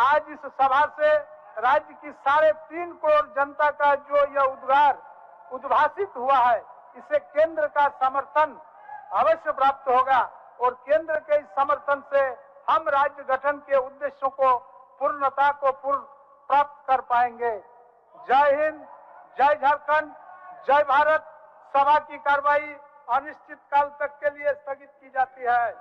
आज इस सभा से राज्य की 3.5 करोड़ जनता का जो यह उद्गार उद्भासित हुआ है, इसे केंद्र का समर्थन अवश्य प्राप्त होगा और केंद्र के इस समर्थन से हम राज्य गठन के उद्देश्यों को पूर्णता को प्राप्त कर पाएंगे। जय हिंद, जय झारखंड, जय भारत। सभा की कार्रवाई अनिश्चित काल तक के लिए स्थगित की जाती है।